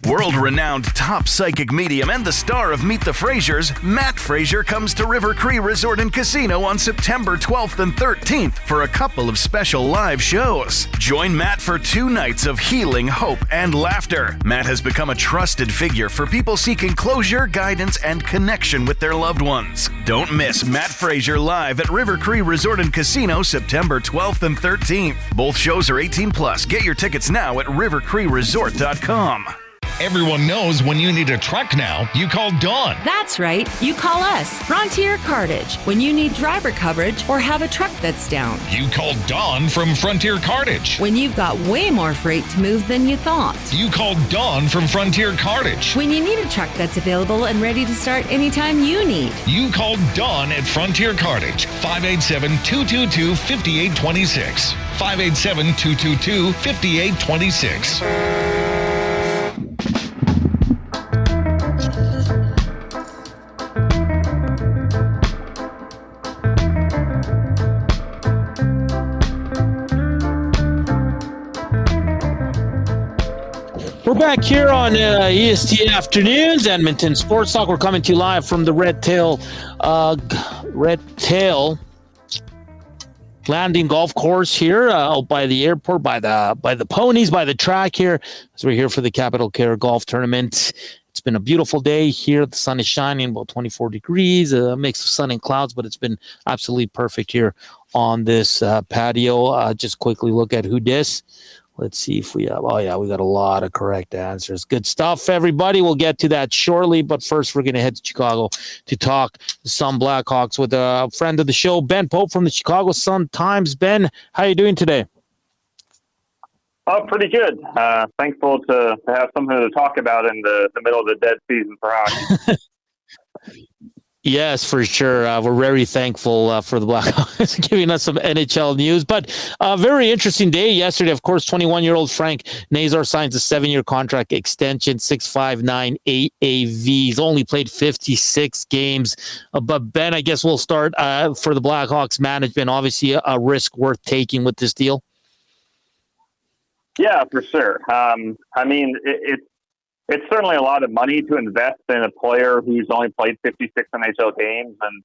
World-renowned top psychic medium and the star of Meet the Frasers, Matt Fraser comes to River Cree Resort and Casino on September 12th and 13th for a couple of special live shows. Join Matt for 2 nights of healing, hope, and laughter. Matt has become a trusted figure for people seeking closure, guidance, and connection with their loved ones. Don't miss Matt Fraser live at River Cree Resort and Casino September 12th and 13th. Both shows are 18+. Get your tickets now at rivercreeresort.com. Everyone knows when you need a truck now, you call Dawn. That's right. You call us, Frontier Cartage, when you need driver coverage or have a truck that's down. You call Dawn from Frontier Cartage. When you've got way more freight to move than you thought. You call Dawn from Frontier Cartage. When you need a truck that's available and ready to start anytime you need. You call Dawn at Frontier Cartage, 587-222-5826. 587-222-5826. We're back here on EST Afternoons, Edmonton Sports Talk. We're coming to you live from the Red Tail Landing Golf Course here out by the airport, by the ponies, by the track here, as we're here for the Capital Care Golf Tournament. It's been a beautiful day here. The sun is shining, about 24 degrees, a mix of sun and clouds, but it's been absolutely perfect here on this patio. Just quickly look at who dis. Let's see if we have, we got a lot of correct answers. Good stuff, everybody. We'll get to that shortly, but first we're going to head to Chicago to talk some Blackhawks with a friend of the show, Ben Pope from the Chicago Sun-Times. Ben, how are you doing today? Oh, pretty good. Thankful to have something to talk about in the middle of the dead season for hockey. Yes, for sure. We're very thankful for the Blackhawks giving us some NHL news. But a very interesting day yesterday. Of course, 21-year-old Frank Nazar signs a 7-year contract extension, 6.59 AAV. He's only played 56 games. But, Ben, I guess we'll start for the Blackhawks management. Obviously, a risk worth taking with this deal. Yeah, for sure. I mean, it's certainly a lot of money to invest in a player who's only played 56 NHL games, and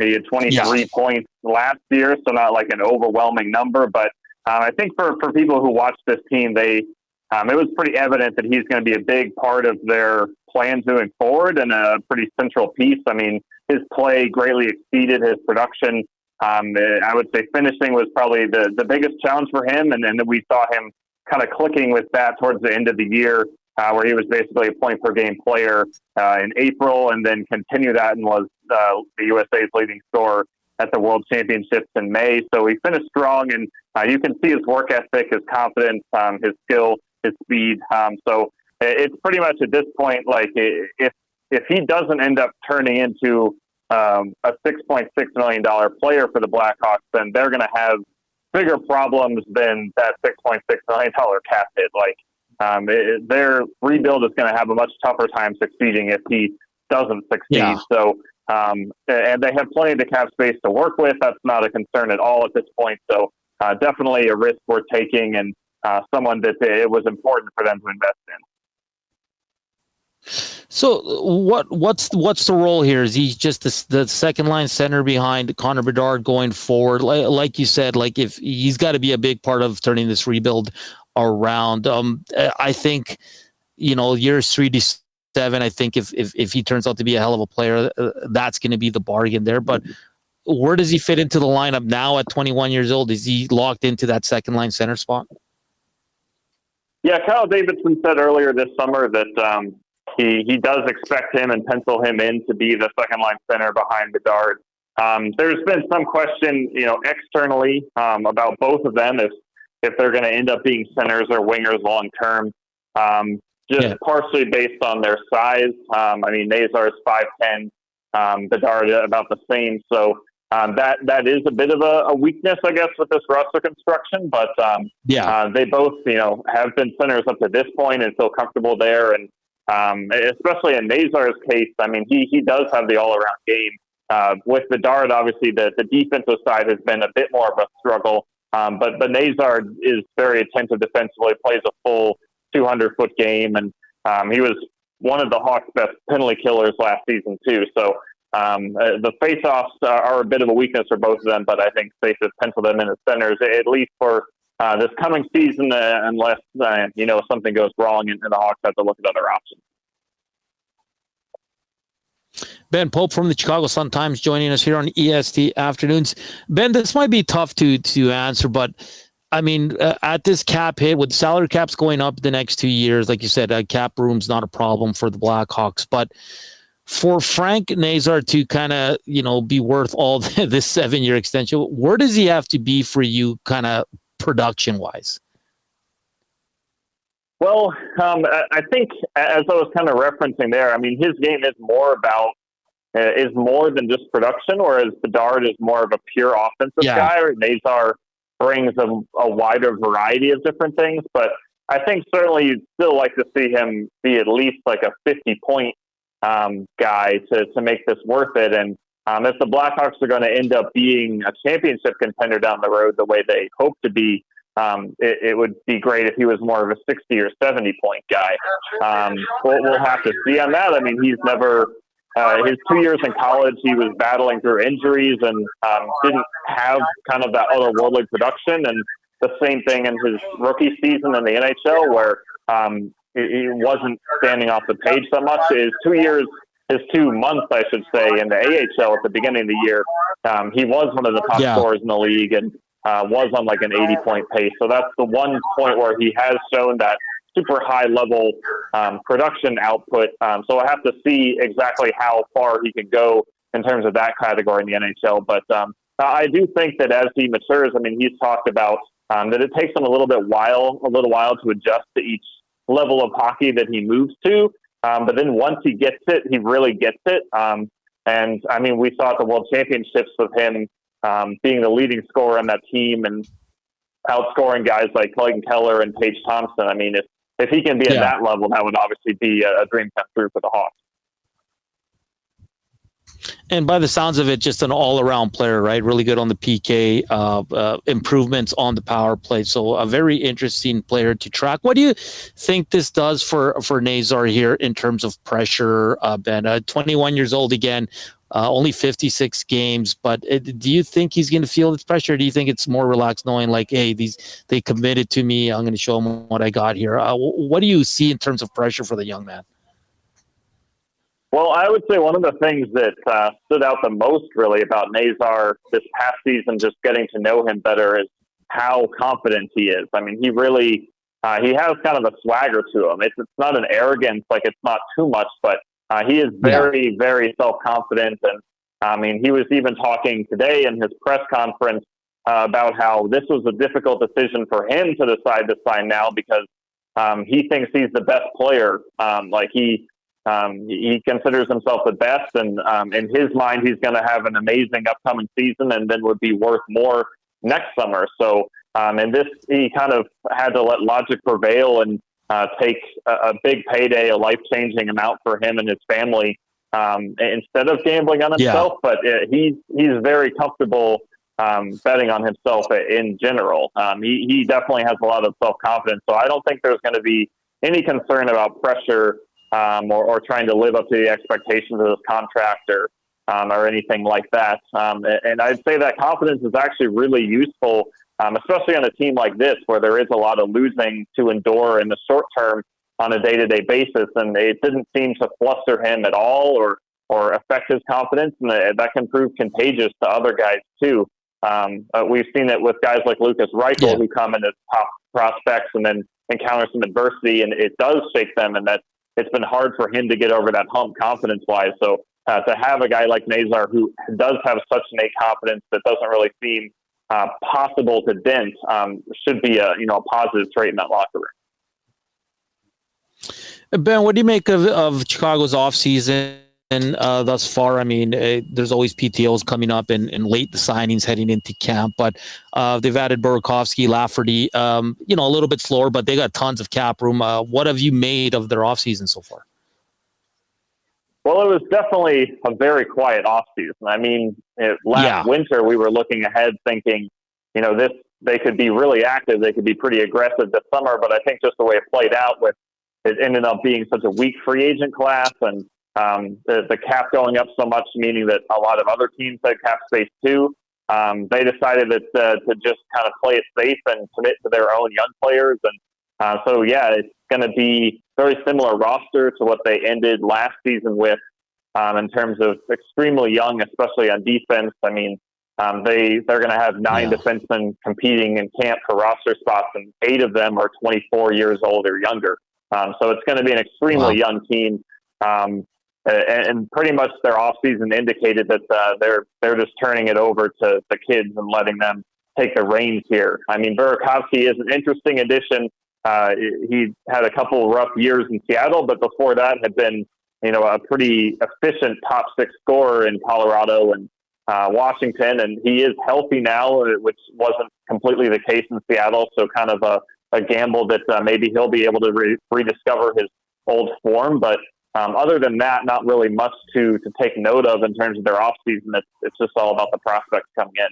he had 23 points last year, so not like an overwhelming number. But I think for people who watch this team, it was pretty evident that he's going to be a big part of their plans moving forward and a pretty central piece. I mean, his play greatly exceeded his production. I would say finishing was probably the biggest challenge for him, and then we saw him kind of clicking with that towards the end of the year. Where he was basically a point-per-game player in April, and then continued that and was the USA's leading scorer at the World Championships in May. So he finished strong, and you can see his work ethic, his confidence, his skill, his speed. So it's pretty much at this point, like if he doesn't end up turning into a $6.6 million player for the Blackhawks, then they're going to have bigger problems than that $6.6 million cap hit. Like, their rebuild is going to have a much tougher time succeeding if he doesn't succeed. Yeah. So, and they have plenty of the cap space to work with. That's not a concern at all at this point. So, definitely a risk worth taking, and someone that it was important for them to invest in. So what's the role here? Is he just the second line center behind Connor Bedard going forward? Like you said, like if he's got to be a big part of turning this rebuild around. I think, years 3 to 7, I think if he turns out to be a hell of a player, that's going to be the bargain there. But where does he fit into the lineup now at 21 years old? Is he locked into that second line center spot? Yeah, Kyle Davidson said earlier this summer that he does expect him and pencil him in to be the second line center behind Bedard. There's been some question, externally about both of them if they're going to end up being centers or wingers long term, partially based on their size. I mean, Nazar is 5'10", Bedard about the same. So that is a bit of a weakness, I guess, with this roster construction. But they both, have been centers up to this point and feel comfortable there. And especially in Nazar's case, I mean, he does have the all-around game. With Bedard, obviously, the defensive side has been a bit more of a struggle. But Nazar is very attentive defensively, plays a full 200-foot game, and he was one of the Hawks' best penalty killers last season too. So the face-offs are a bit of a weakness for both of them, but I think safe to pencil them in as centers, at least for this coming season, unless something goes wrong and the Hawks have to look at other options. Ben Pope from the Chicago Sun-Times joining us here on EST Afternoons. Ben, this might be tough to answer, but I mean, at this cap hit, with salary caps going up the next 2 years, like you said, cap room's not a problem for the Blackhawks. But for Frank Nazar to kind of, be worth all this 7-year extension, where does he have to be for you kind of production-wise? Well, I think, as I was kind of referencing there, I mean, his game is more than just production, whereas Bedard is more of a pure offensive guy. Nazar brings a wider variety of different things, but I think certainly you'd still like to see him be at least like a 50-point guy to make this worth it. And if the Blackhawks are going to end up being a championship contender down the road the way they hope to be, it would be great if he was more of a 60 or 70-point guy. We'll have to see on that. I mean, he's never... his 2 years in college, he was battling through injuries and didn't have kind of that otherworldly production. And the same thing in his rookie season in the NHL, where he wasn't standing off the page so much. His 2 months, I should say, in the AHL at the beginning of the year, he was one of the top scorers in the league and was on like an 80-point pace. So that's the one point where he has shown that super high level production output. So I have to see exactly how far he can go in terms of that category in the NHL. But I do think that as he matures, I mean, he's talked about that it takes him a little while to adjust to each level of hockey that he moves to. But then once he gets it, he really gets it. And I mean, we saw at the World Championships with him being the leading scorer on that team and outscoring guys like Clayton Keller and Paige Thompson. I mean, if he can be at that level, that would obviously be a dream come true for the Hawks. And by the sounds of it, just an all-around player, right? Really good on the PK, improvements on the power play. So a very interesting player to track. What do you think this does for Nazar here in terms of pressure, Ben? 21 years old again, only 56 games. But do you think he's going to feel this pressure? Or do you think it's more relaxed knowing like, hey, they committed to me. I'm going to show them what I got here. What do you see in terms of pressure for the young man? Well, I would say one of the things that stood out the most really about Nazar this past season, just getting to know him better, is how confident he is. I mean, he really, he has kind of a swagger to him. It's not an arrogance, like it's not too much, but he is very, very self-confident. And I mean, he was even talking today in his press conference about how this was a difficult decision for him to decide to sign now because he thinks he's the best player. He considers himself the best, and in his mind, he's going to have an amazing upcoming season and then would be worth more next summer. So, and this, he kind of had to let logic prevail and take a big payday, a life-changing amount for him and his family instead of gambling on himself. But he's very comfortable betting on himself in general. He definitely has a lot of self-confidence. So I don't think there's going to be any concern about pressure or trying to live up to the expectations of this contract or anything like that. And I'd say that confidence is actually really useful, especially on a team like this, where there is a lot of losing to endure in the short term on a day-to-day basis. And it didn't seem to fluster him at all or affect his confidence. And that can prove contagious to other guys too. We've seen it with guys like Lucas Reichel who come in as top prospects and then encounter some adversity, and it does shake them, and that it's been hard for him to get over that hump confidence-wise. So to have a guy like Nazar who does have such innate confidence that doesn't really seem possible to dent should be a positive trait in that locker room. Ben, what do you make of Chicago's offseason thus far? I mean, there's always PTOs coming up and late the signings heading into camp, but they've added Burakovsky, Lafferty, a little bit slower, but they got tons of cap room. What have you made of their offseason so far? Well, it was definitely a very quiet offseason. I mean, last winter we were looking ahead thinking, they could be really active. They could be pretty aggressive this summer, but I think just the way it played out with it ended up being such a weak free agent class, and the cap going up so much, meaning that a lot of other teams had cap space too. They decided that to just kind of play it safe and commit to their own young players. And so, yeah, it's going to be very similar roster to what they ended last season with in terms of extremely young, especially on defense. I mean, they're going to have 9 defensemen competing in camp for roster spots, and 8 of them are 24 years old or younger. So it's going to be an extremely young team. And pretty much their offseason indicated that they're just turning it over to the kids and letting them take the reins here. I mean, Burakovsky is an interesting addition. He had a couple rough years in Seattle, but before that had been, a pretty efficient top 6 scorer in Colorado and Washington. And he is healthy now, which wasn't completely the case in Seattle. So kind of a gamble that maybe he'll be able to rediscover his old form. But other than that, not really much to take note of in terms of their offseason. It's just all about the prospects coming in.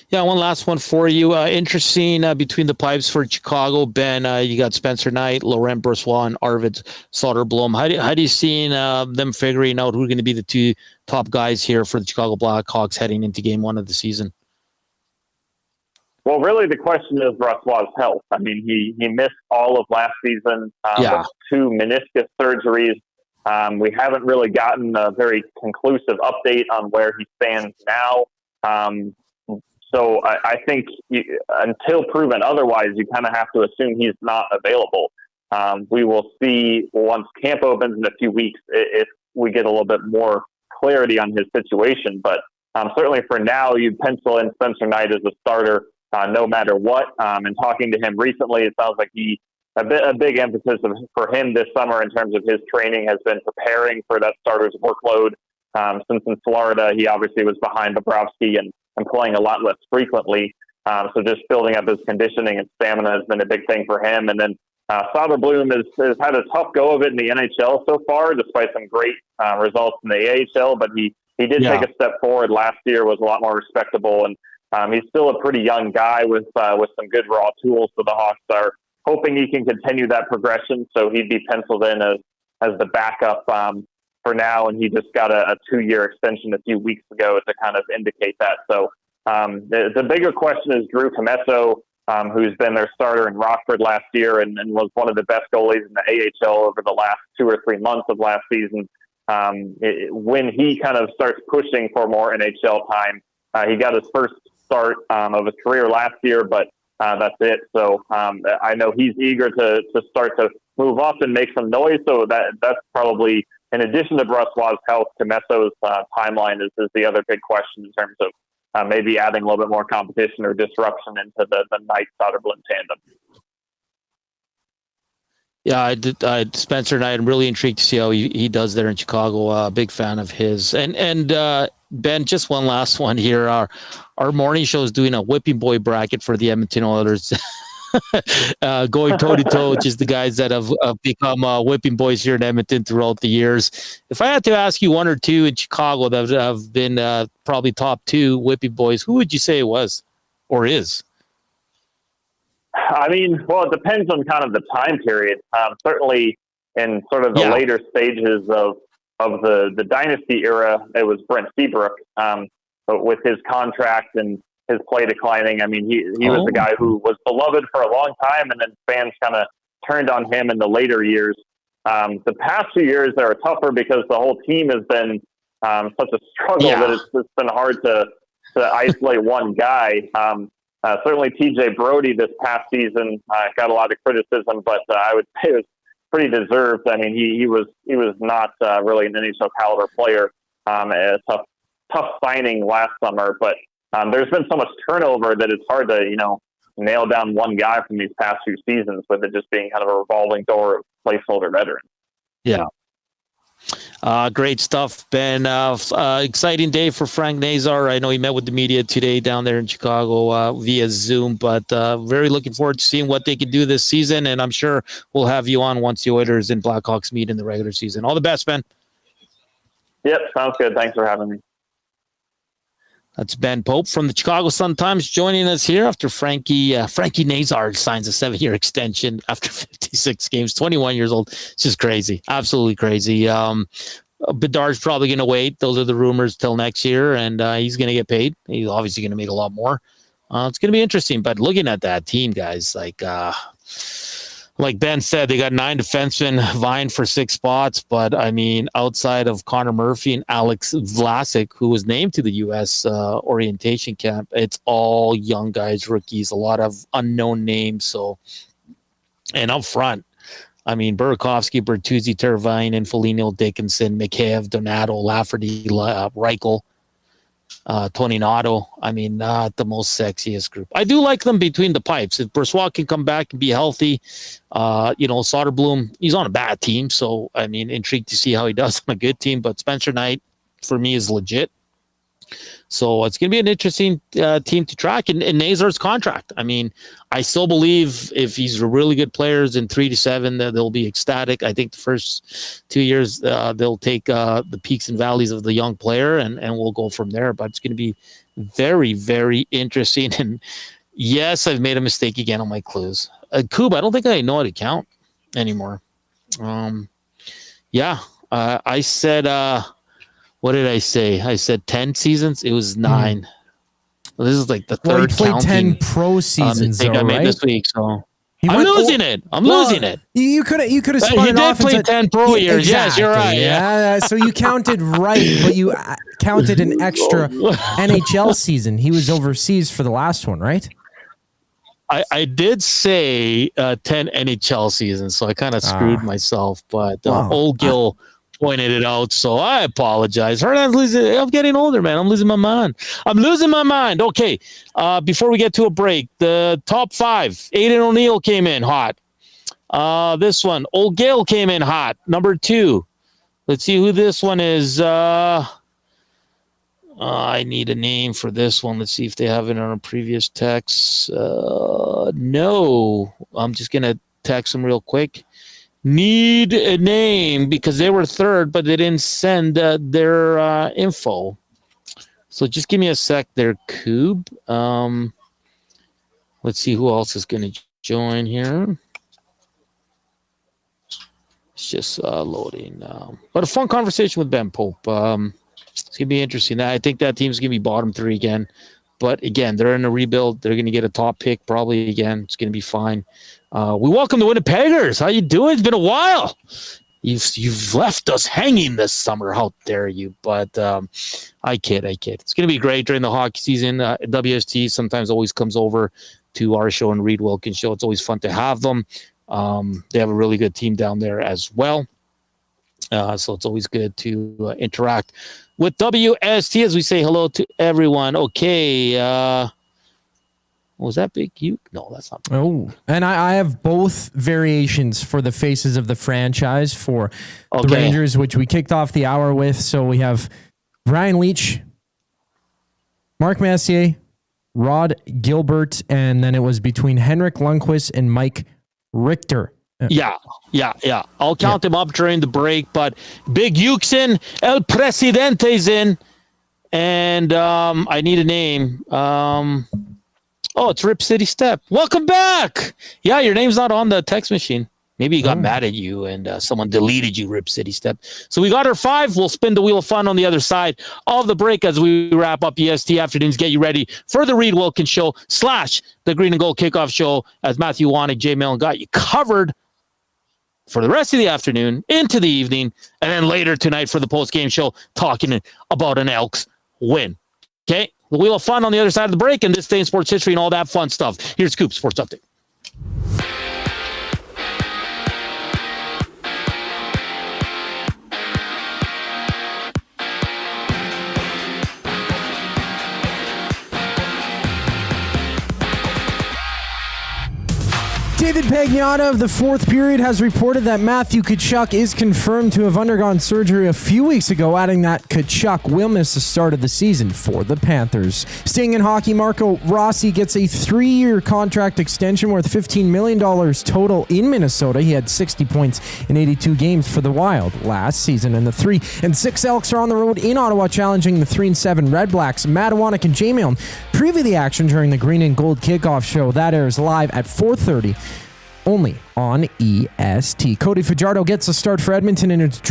Yeah, one last one for you. Interesting between the pipes for Chicago, Ben. You got Spencer Knight, Laurent Brossoit, and Arvid Soderblom. How do you see them figuring out who are going to be the 2 top guys here for the Chicago Blackhawks heading into Game 1 of the season? Well, really, the question is Brossoit's health. I mean, he missed all of last season with 2 meniscus surgeries. We haven't really gotten a very conclusive update on where he stands now. So I think until proven otherwise, you kind of have to assume he's not available. We will see once camp opens in a few weeks if we get a little bit more clarity on his situation. But certainly for now, you pencil in Spencer Knight as a starter no matter what. And talking to him recently, it sounds like a big emphasis for him this summer in terms of his training has been preparing for that starter's workload. Since in Florida, he obviously was behind Bobrovsky and playing a lot less frequently. So just building up his conditioning and stamina has been a big thing for him. And then Soderblom has had a tough go of it in the NHL so far, despite some great results in the AHL. But he did take a step forward last year, was a lot more respectable. And he's still a pretty young guy with some good raw tools. So the Hawks are hoping he can continue that progression. So he'd be penciled in as the backup for now, and he just got a 2-year extension a few weeks ago to kind of indicate that. So the bigger question is Drew Commesso, who's been their starter in Rockford last year and was one of the best goalies in the AHL over the last 2 or 3 months of last season. When he kind of starts pushing for more NHL time, he got his first start of his career last year, but that's it. So I know he's eager to start to move up and make some noise. So that's probably, in addition to Brossoit's health, Comesso's timeline is the other big question in terms of maybe adding a little bit more competition or disruption into the Knight-Soderblom tandem. Yeah, Spencer Knight, I'm really intrigued to see how he does there in Chicago. Big fan of his. And Ben, just one last one here. Our morning show is doing a whipping boy bracket for the Edmonton Oilers. Going toe-to-toe, just the guys that have become whipping boys here in Edmonton throughout the years. If I had to ask you 1 or 2 in Chicago that have been probably top 2 whipping boys, who would you say it was or is? I mean, well, it depends on kind of the time period. Certainly in sort of the later stages of the dynasty era, it was Brent Seabrook. But with his contract and his play declining, I mean, he was the guy who was beloved for a long time, and then fans kind of turned on him in the later years. The past few years, they were tougher because the whole team has been such a struggle that it's been hard to isolate one guy. Certainly TJ Brody this past season got a lot of criticism, but I would say it was pretty deserved. I mean, he was not really an NHL caliber player. A tough signing last summer, but there's been so much turnover that it's hard to, nail down one guy from these past few seasons, with it just being kind of a revolving door of placeholder veterans. Yeah. Great stuff, Ben. Exciting day for Frank Nazar. I know he met with the media today down there in Chicago via Zoom, but very looking forward to seeing what they can do this season. And I'm sure we'll have you on once the Oilers and Blackhawks meet in the regular season. All the best, Ben. Yep, sounds good. Thanks for having me. That's Ben Pope from the Chicago Sun-Times joining us here after Frankie Nazar signs a 7-year extension after 56 games, 21 years old. It's just crazy. Absolutely crazy. Bedard's probably going to wait. Those are the rumors till next year, and he's going to get paid. He's obviously going to make a lot more. It's going to be interesting, but looking at that team, guys, like Ben said, they got 9 defensemen vying for 6 spots. But, I mean, outside of Connor Murphy and Alex Vlasic, who was named to the U.S. orientation camp, it's all young guys, rookies, a lot of unknown names. So, and up front, I mean, Burakovsky, Bertuzzi, Teravainen, Foligno, Dickinson, McCabe, Donato, Lafferty, Reichel, Tony Nato. I mean, not the most sexiest group. I do like them between the pipes. If Brossoit can come back and be healthy, Soderblom, he's on a bad team. So, I mean, intrigued to see how he does on a good team. But Spencer Knight, for me, is legit. So it's going to be an interesting team to track. And Nazar's contract. I mean, I still believe if he's a really good player in 3 to 7, that they'll be ecstatic. I think the first 2 years they'll take the peaks and valleys of the young player, and we'll go from there. But it's going to be very, very interesting. And yes, I've made a mistake again on my clues. Koob, I don't think I know how to count anymore. I said. What did I say? I said 10 seasons. It was 9. Well, this is like the third. Well, he played counting, 10 pro seasons. I made right? this week, so I'm losing it. I'm losing it. You could have spun it off. He did play 10 pro years. Exactly, yes, you're right. Yeah. So you counted right, but you counted an extra NHL season. He was overseas for the last one, right? I did say 10 NHL seasons, so I kind of screwed myself. But old Gil pointed it out, so I apologize. Hernan's losing. I'm getting older, man. I'm losing my mind. Okay, before we get to a break, the top 5. Aiden O'Neill came in hot. This one, Old Gale came in hot. Number 2. Let's see who this one is. I need a name for this one. Let's see if they have it on a previous text. No, I'm just going to text them real quick. Need a name because they were 3rd, but they didn't send their info. So just give me a sec there, Koob. Let's see who else is going to join here. It's just loading. But a fun conversation with Ben Pope. It's going to be interesting. I think that team's going to be bottom 3 again. But again, they're in a rebuild. They're going to get a top pick probably again. It's going to be fine. We welcome the Winnipeggers. How you doing? It's been a while. You've left us hanging this summer. How dare you? But I kid. It's going to be great during the hockey season. WST sometimes always comes over to our show and Reed Wilkins' show. It's always fun to have them. They have a really good team down there as well. So it's always good to interact with WST as we say hello to everyone. Okay. Was that Big Uke? No, that's not. Oh, and I have both variations for the faces of the franchise for the Rangers, which we kicked off the hour with. So we have Brian Leach, Mark Messier, Rod Gilbert, and then it was between Henrik Lundqvist and Mike Richter. Yeah. I'll count them up during the break, but Big Uke's in, El Presidente's in, and I need a name. It's Rip City Step. Welcome back. Yeah, your name's not on the text machine. Maybe he got mad at you and someone deleted you, Rip City Step. So we got our 5. We'll spin the wheel of fun on the other side of the break as we wrap up EST Afternoons. Get you ready for the Reed Wilkins Show / the Green and Gold Kickoff Show as Matthew Wanig, Jay Mellon got you covered for the rest of the afternoon into the evening, and then later tonight for the post-game show talking about an Elks win. Okay? The Wheel of Fun on the other side of the break, and this day in sports history and all that fun stuff. Here's Koob Sports Update. David Pagnotta of the fourth period has reported that Matthew Tkachuk is confirmed to have undergone surgery a few weeks ago, adding that Tkachuk will miss the start of the season for the Panthers. Staying in hockey, Marco Rossi gets a 3-year contract extension worth $15 million total in Minnesota. He had 60 points in 82 games for the Wild last season, and the 3-6 Elks are on the road in Ottawa, challenging the 3-7 Redblacks. Matt Iwanek and Jay Milne preview the action during the Green and Gold kickoff show. That airs live at 4:30, only on EST. Cody Fajardo gets a start for Edmonton, and it's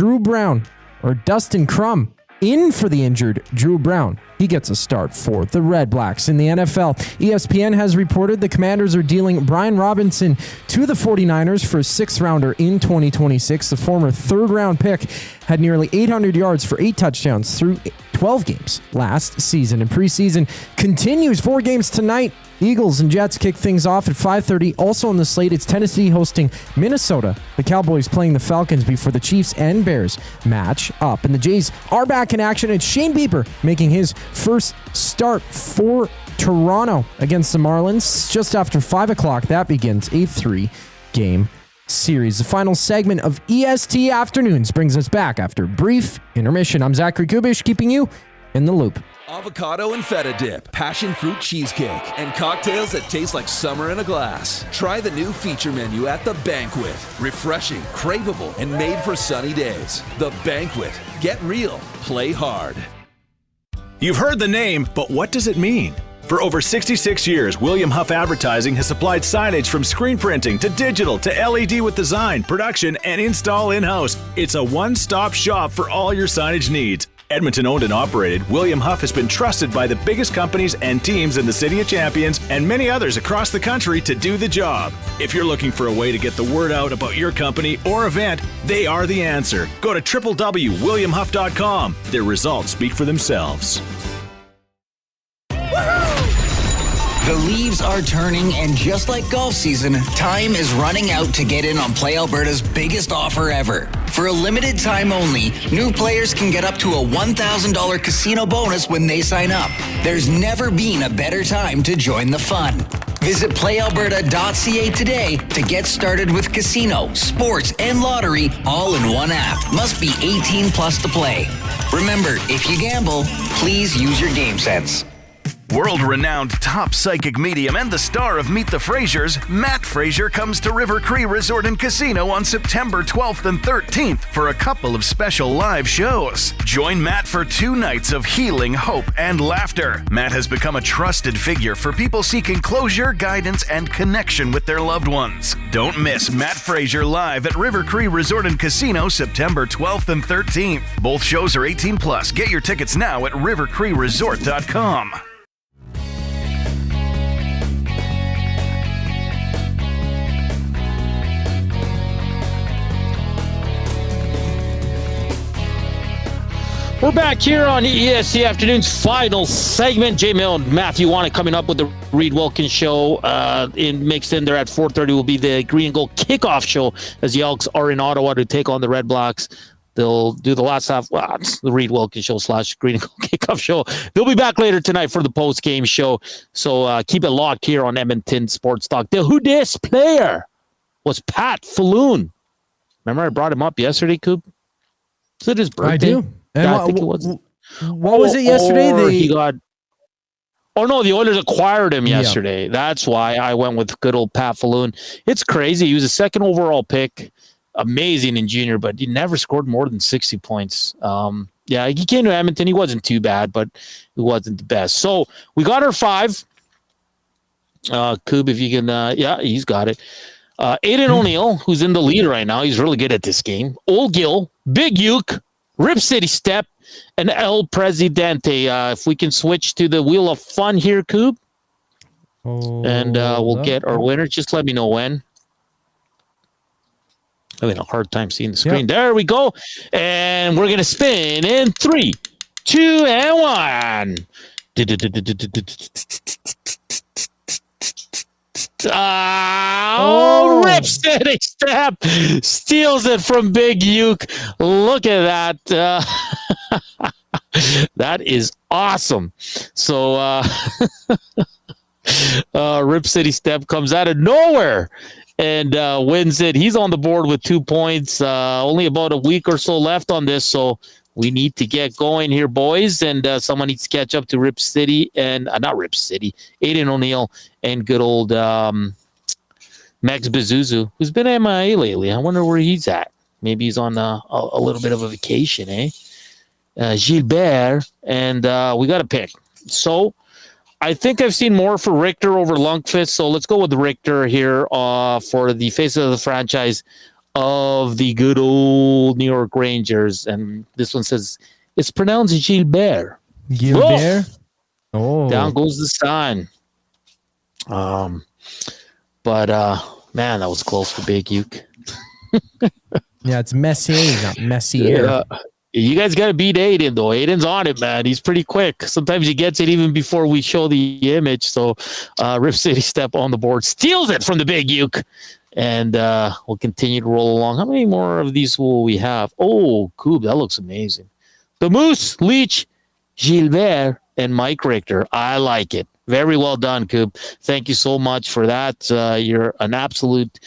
Dustin Crum in for the injured Drew Brown. He gets a start for the Redblacks. In the NFL, ESPN has reported the Commanders are dealing Brian Robinson to the 49ers for a 6th-rounder in 2026. The former 3rd-round pick had nearly 800 yards for 8 touchdowns through 12 games last season. And preseason continues. 4 games tonight. Eagles and Jets kick things off at 5:30. Also on the slate, it's Tennessee hosting Minnesota. The Cowboys playing the Falcons before the Chiefs and Bears match up. And the Jays are back in action. It's Shane Bieber making his first start for Toronto against the Marlins. Just after 5 o'clock, that begins a 3-game series. The final segment of EST Afternoons brings us back after a brief intermission. I'm Zachary Kubusch, keeping you in the loop. Avocado and feta dip, passion fruit cheesecake, and cocktails that taste like summer in a glass. Try the new feature menu at The Banquet. Refreshing, craveable, and made for sunny days. The Banquet. Get real. Play hard. You've heard the name, but what does it mean? For over 66 years, William Huff Advertising has supplied signage from screen printing to digital to LED with design, production, and install in-house. It's a one-stop shop for all your signage needs. Edmonton owned and operated, William Huff has been trusted by the biggest companies and teams in the City of Champions and many others across the country to do the job. If you're looking for a way to get the word out about your company or event, they are the answer. Go to www.williamhuff.com. Their results speak for themselves. The leaves are turning, and just like golf season, time is running out to get in on Play Alberta's biggest offer ever. For a limited time only, new players can get up to a $1,000 casino bonus when they sign up. There's never been a better time to join the fun. Visit playalberta.ca today to get started with casino, sports, and lottery all in one app. Must be 18 plus to play. Remember, if you gamble, please use your game sense. World-renowned top psychic medium and the star of Meet the Frasers, Matt Fraser comes to River Cree Resort and Casino on September 12th and 13th for a couple of special live shows. Join Matt for 2 nights of healing, hope, and laughter. Matt has become a trusted figure for people seeking closure, guidance, and connection with their loved ones. Don't miss Matt Fraser live at River Cree Resort and Casino September 12th and 13th. Both shows are 18 plus. Get your tickets now at rivercreeresort.com. We're back here on EST Afternoon's final segment. Jay Milne and Matthew Iwanek coming up with the Reed Wilkins show. Mixed in there at 4:30 will be the Green and Gold kickoff show as the Elks are in Ottawa to take on the Redblacks. They'll do the last half. Well, it's the Reed Wilkins show / Green and Gold kickoff show. They'll be back later tonight for the post-game show. So keep it locked here on Edmonton Sports Talk. The Who Dis player was Pat Falloon. Remember I brought him up yesterday, Koob? Is it his birthday? I do. Yeah, I think it was. What was it yesterday? The Oilers acquired him yesterday. Yeah. That's why I went with good old Pat Falloon. It's crazy. He was a 2nd overall pick. Amazing in junior, but he never scored more than 60 points. He came to Edmonton. He wasn't too bad, but he wasn't the best. So we got our 5. Koob, if you can, he's got it. Aiden O'Neill, who's in the lead right now. He's really good at this game. Old Gill, Big Uke, Rip City Step, and El Presidente. If we can switch to the Wheel of Fun here, Koob. And we'll get our winner. Just let me know when. I'm having a hard time seeing the screen. Yep. There we go. And we're going to spin in 3, 2, and 1. Rip City Step steals it from Big Uke. Look at that. That is awesome. So Rip City Step comes out of nowhere and wins it. He's on the board with 2 points. Only about a week or so left on this, so we need to get going here, boys. And someone needs to catch up to Rip City and not Rip City, Aiden O'Neill and good old Max Bezuzu, who's been MIA lately. I wonder where he's at. Maybe he's on a little bit of a vacation, eh? Gilbert, and we got to pick. So I think I've seen more for Richter over Lundqvist, so let's go with Richter here for the face of the franchise of the good old New York Rangers. And this one says it's pronounced Gilbert. Gilbert? Oh. Down goes the sign. But man, that was close for Big Uke. Yeah, it's Messier, not Messier. You guys got to beat Aiden, though. Aiden's on it, man. He's pretty quick. Sometimes he gets it even before we show the image. So Rip City step on the board, steals it from the Big Uke, and we'll continue to roll along. How many more of these will we have? Oh, Koob, that looks amazing. The Moose, Leach, Gilbert, and Mike Richter. I like it. Very well done, Koob. Thank you so much for that. You're an absolute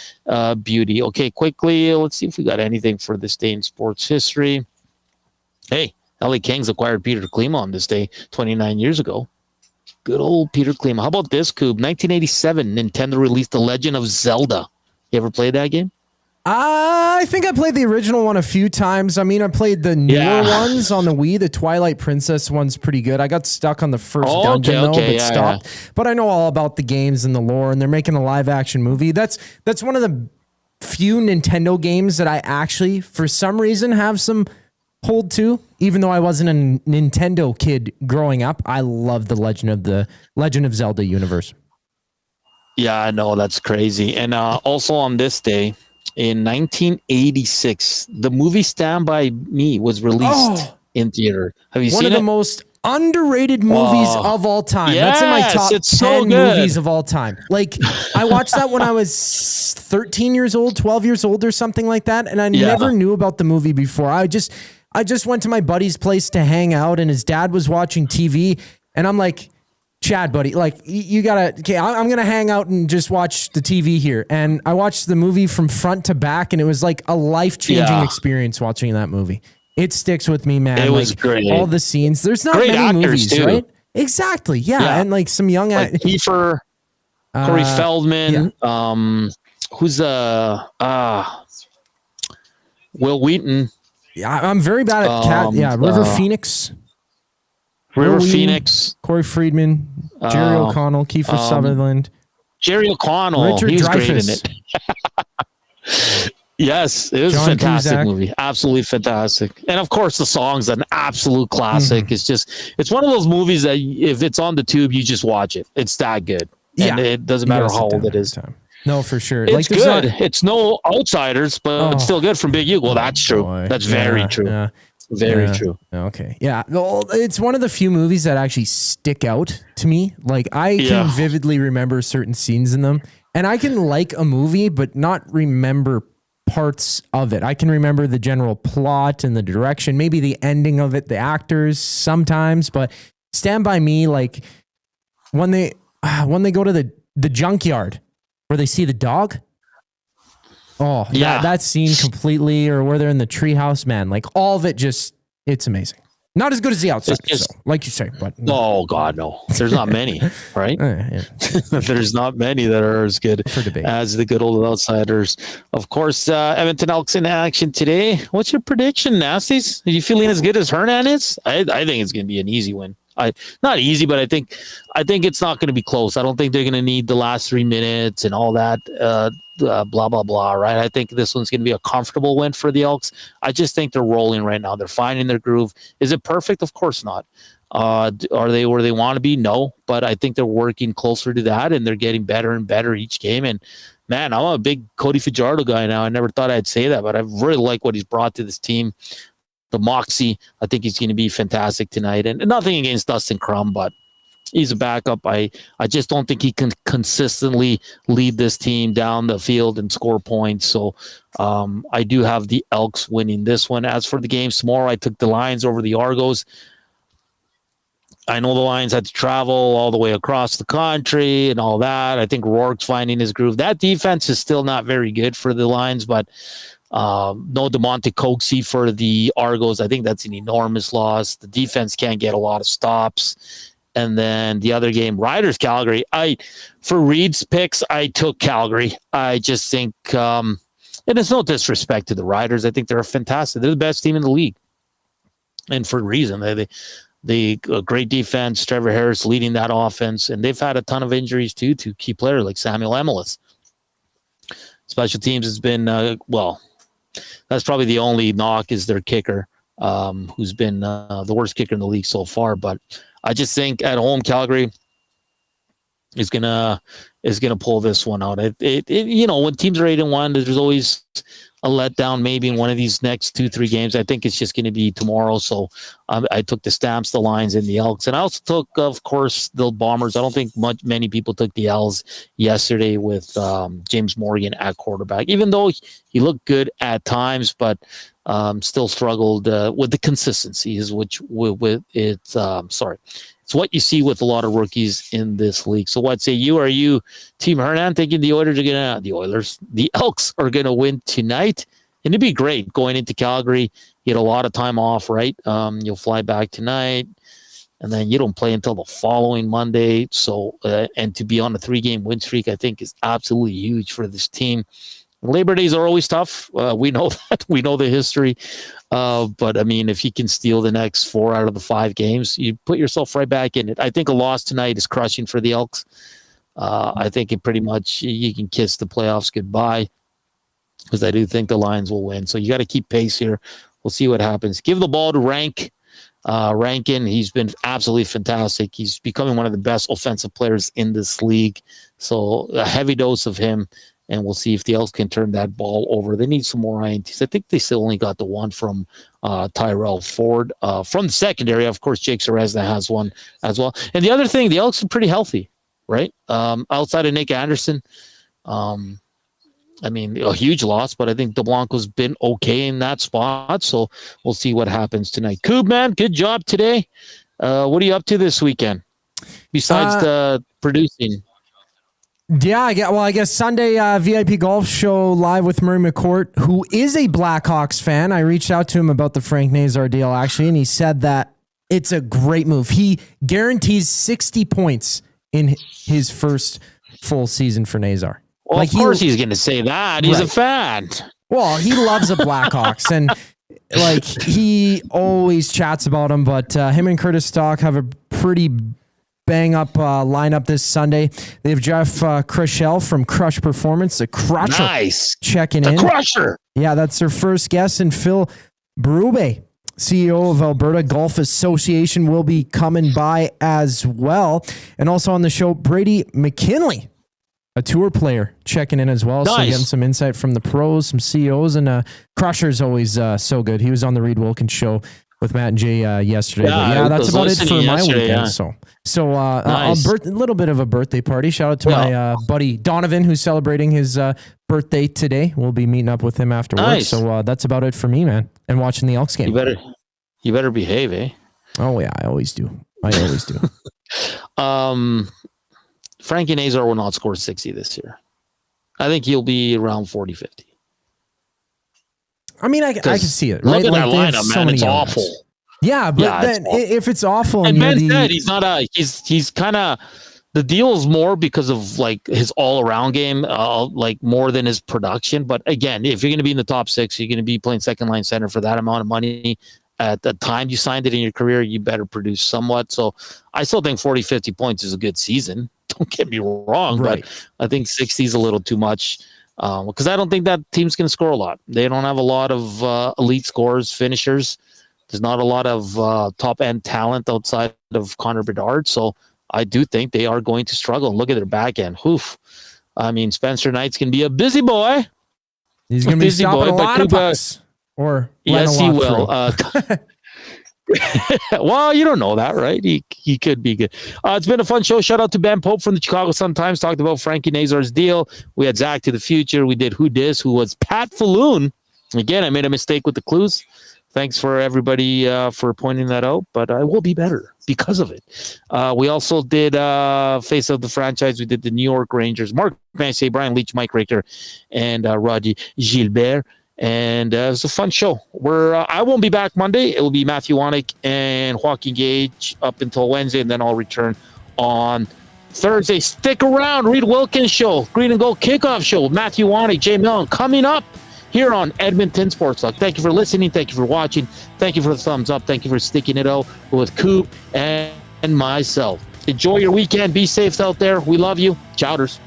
beauty. Okay, quickly, let's see if we got anything for this day in sports history. Hey, LA Kings acquired Peter Klima on this day 29 years ago. Good old Peter Klima. How about this, Koob? 1987, Nintendo released The Legend of Zelda. You ever played that game? I think I played the original one a few times. I mean, I played the newer ones on the Wii. The Twilight Princess one's pretty good. I got stuck on the first dungeon, but stopped. But I know all about the games and the lore, and they're making a live-action movie. That's one of the few Nintendo games that I actually, for some reason, have some hold to. Even though I wasn't a Nintendo kid growing up, I love the Legend of Zelda universe. Yeah, I know. That's crazy. And also on this day, in 1986, the movie Stand By Me was released in theater. Have you seen it? One of the most underrated movies of all time. Yes, that's in my top 10 so movies of all time. Like, I watched that when I was 13 years old, 12 years old or something like that, and I never knew about the movie before. I just went to my buddy's place to hang out, and his dad was watching TV, and I'm like, Chad, buddy, like you gotta, okay, I'm gonna hang out and just watch the TV here. And I watched the movie from front to back, and it was like a life-changing experience watching that movie. It sticks with me, man. It was great. All the scenes. There's not great many movies, too. right? Exactly. Yeah. And like some young like Kiefer, Corey Feldman, who's Will Wheaton. Yeah, I'm very bad at cat. Yeah, River Phoenix. River Phoenix, Corey Friedman, Jerry O'Connell, Kiefer Sutherland, Jerry O'Connell. Richard He was great Dreyfuss. in it. Yes, it was John a fantastic Cusack. movie. Absolutely fantastic. And of course, the song's an absolute classic. It's one of those movies that if it's on the tube, you just watch it. It's that good. And it doesn't matter how old it is. No, for sure. It's like, good. It's no Outsiders, but it's still good from Big Uke. Well, that's true. That's very true. Yeah. Very true. Okay. Yeah. Well, it's one of the few movies that actually stick out to me. Like I can vividly remember certain scenes in them, and I can like a movie, but not remember parts of it. I can remember the general plot and the direction, maybe the ending of it, the actors sometimes, but Stand By Me, like when they go to the junkyard where they see the dog. Oh, yeah. That scene completely, or where they're in the treehouse, man. Like all of it it's amazing. Not as good as The Outsiders, like you say, but oh god, no. There's not many, right? There's not many that are as good as the good old Outsiders. Of course, Edmonton Elks in action today. What's your prediction, Nasties? Are you feeling as good as Hernan is? I think it's going to be an easy win. Not easy, but I think it's not going to be close. I don't think they're going to need the last 3 minutes and all that blah blah blah. Right? I think this one's going to be a comfortable win for the Elks. I just think they're rolling right now. They're finding their groove. Is it perfect? Of course not. Are they where they want to be? No, but I think they're working closer to that, and they're getting better and better each game. And man, I'm a big Cody Fajardo guy now. I never thought I'd say that, but I really like what he's brought to this team. The moxie, I think he's going to be fantastic tonight. And nothing against Dustin Crum, but he's a backup. I just don't think he can consistently lead this team down the field and score points. So I do have the Elks winning this one. As for the games tomorrow, I took the Lions over the Argos. I know the Lions had to travel all the way across the country and all that. I think Rourke's finding his groove. That defense is still not very good for the Lions, but no DeMonte Coxey for the Argos. I think that's an enormous loss. The defense can't get a lot of stops. And then the other game, Riders Calgary. For Reed's picks, I took Calgary. I just think, and it's no disrespect to the Riders. I think they're fantastic. They're the best team in the league, and for a reason. They great defense. Trevor Harris leading that offense, and they've had a ton of injuries too to key players like Samuel Emelis. Special teams has been that's probably the only knock is their kicker, who's been the worst kicker in the league so far. But I just think at home Calgary is gonna pull this one out. When teams are 8-1, there's always a letdown maybe in one of these next 2-3 games. I think it's just going to be tomorrow. So I took the Stamps, the Lions, and the Elks. And I also took, of course, the Bombers. I don't think many people took the L's yesterday with James Morgan at quarterback, even though he looked good at times, but still struggled with the consistency is it's what you see with a lot of rookies in this league. So what say you? Are you Team Hernan thinking the Elks are gonna win tonight? And it'd be great going into Calgary. You get a lot of time off, right? You'll fly back tonight, and then you don't play until the following Monday. So and to be on a 3-game win streak, I think is absolutely huge for this team. Labor Days are always tough. We know that. We know the history. But, I mean, if you can steal the next 4 out of the 5 games, you put yourself right back in it. I think a loss tonight is crushing for the Elks. I think it pretty much you can kiss the playoffs goodbye because I do think the Lions will win. So you got to keep pace here. We'll see what happens. Give the ball to Rankin. He's been absolutely fantastic. He's becoming one of the best offensive players in this league. So a heavy dose of him. And we'll see if the Elks can turn that ball over. They need some more INTs. I think they still only got the one from Tyrell Ford. From the secondary, of course, Jake Serezna has one as well. And the other thing, the Elks are pretty healthy, right? Outside of Nick Anderson, a huge loss, but I think DeBlanco's been okay in that spot. So we'll see what happens tonight. Koob, man, good job today. What are you up to this weekend besides the producing? Yeah, I guess Sunday VIP golf show live with Murray McCourt, who is a Blackhawks fan. I reached out to him about the Frank Nazar deal, actually, and he said that it's a great move. He guarantees 60 points in his first full season for Nazar. Well, of course he's going to say that. He's a fan. Well, he loves the Blackhawks, and he always chats about them, but him and Curtis Stock have a pretty bang up lineup this Sunday. They have Jeff Crushell from Crush Performance, the Crusher. Nice. Checking in. The Crusher. Yeah, that's their first guest. And Phil Berube, CEO of Alberta Golf Association, will be coming by as well. And also on the show, Brady McKinley, a tour player, checking in as well. Nice. So getting some insight from the pros, some CEOs, and Crusher's always so good. He was on the Reed Wilkins show with Matt and Jay yesterday. Yeah, that's about it for my weekend. Yeah. So nice. A little bit of a birthday party. Shout out to my buddy Donovan, who's celebrating his birthday today. We'll be meeting up with him after work. So that's about it for me, man. And watching the Elks game. You better behave, eh? Oh yeah, I always do. Frankie Nazar will not score 60 this year. I think he'll be around 40, 50. I mean, I can see it. Right? Look at that lineup, man. It's awful. Yeah, but then if it's awful, and Ben said he's not he's kind of the deal is more because of his all around game, more than his production. But again, if you're going to be in the top 6, you're going to be playing second line center for that amount of money. At the time you signed it in your career, you better produce somewhat. So I still think 40, 50 points is a good season. Don't get me wrong, right. But I think 60 is a little too much. Because I don't think that team's going to score a lot. They don't have a lot of elite scorers, finishers. There's not a lot of top-end talent outside of Connor Bedard. So I do think they are going to struggle. And look at their back end. Oof. I mean, Spencer Knight's going to be a busy boy. He's going to be stopping a lot of pucks. Or yes, he will. Well, you don't know that, right? He could be good. It's been a fun show. Shout out to Ben Pope from the Chicago Sun-Times. Talked about Frankie Nazar's deal. We had Zach to the future. We did Who Dis, who was Pat Falloon. Again, I made a mistake with the clues. Thanks for everybody for pointing that out, but I will be better because of it. We also did Face of the Franchise. We did the New York Rangers. Mark Messier, Brian Leach, Mike Richter, and Roddy Gilbert. And it was a fun show. I won't be back Monday. It will be Matthew Wanek and Joaquin Gage up until Wednesday, and then I'll return on Thursday. Stick around. Reed Wilkins Show, Green and Gold Kickoff Show, Matthew Wanek, Jay Millen coming up here on Edmonton Sports Talk. Thank you for listening. Thank you for watching. Thank you for the thumbs up. Thank you for sticking it out with Koob and myself. Enjoy your weekend. Be safe out there. We love you. Chowders.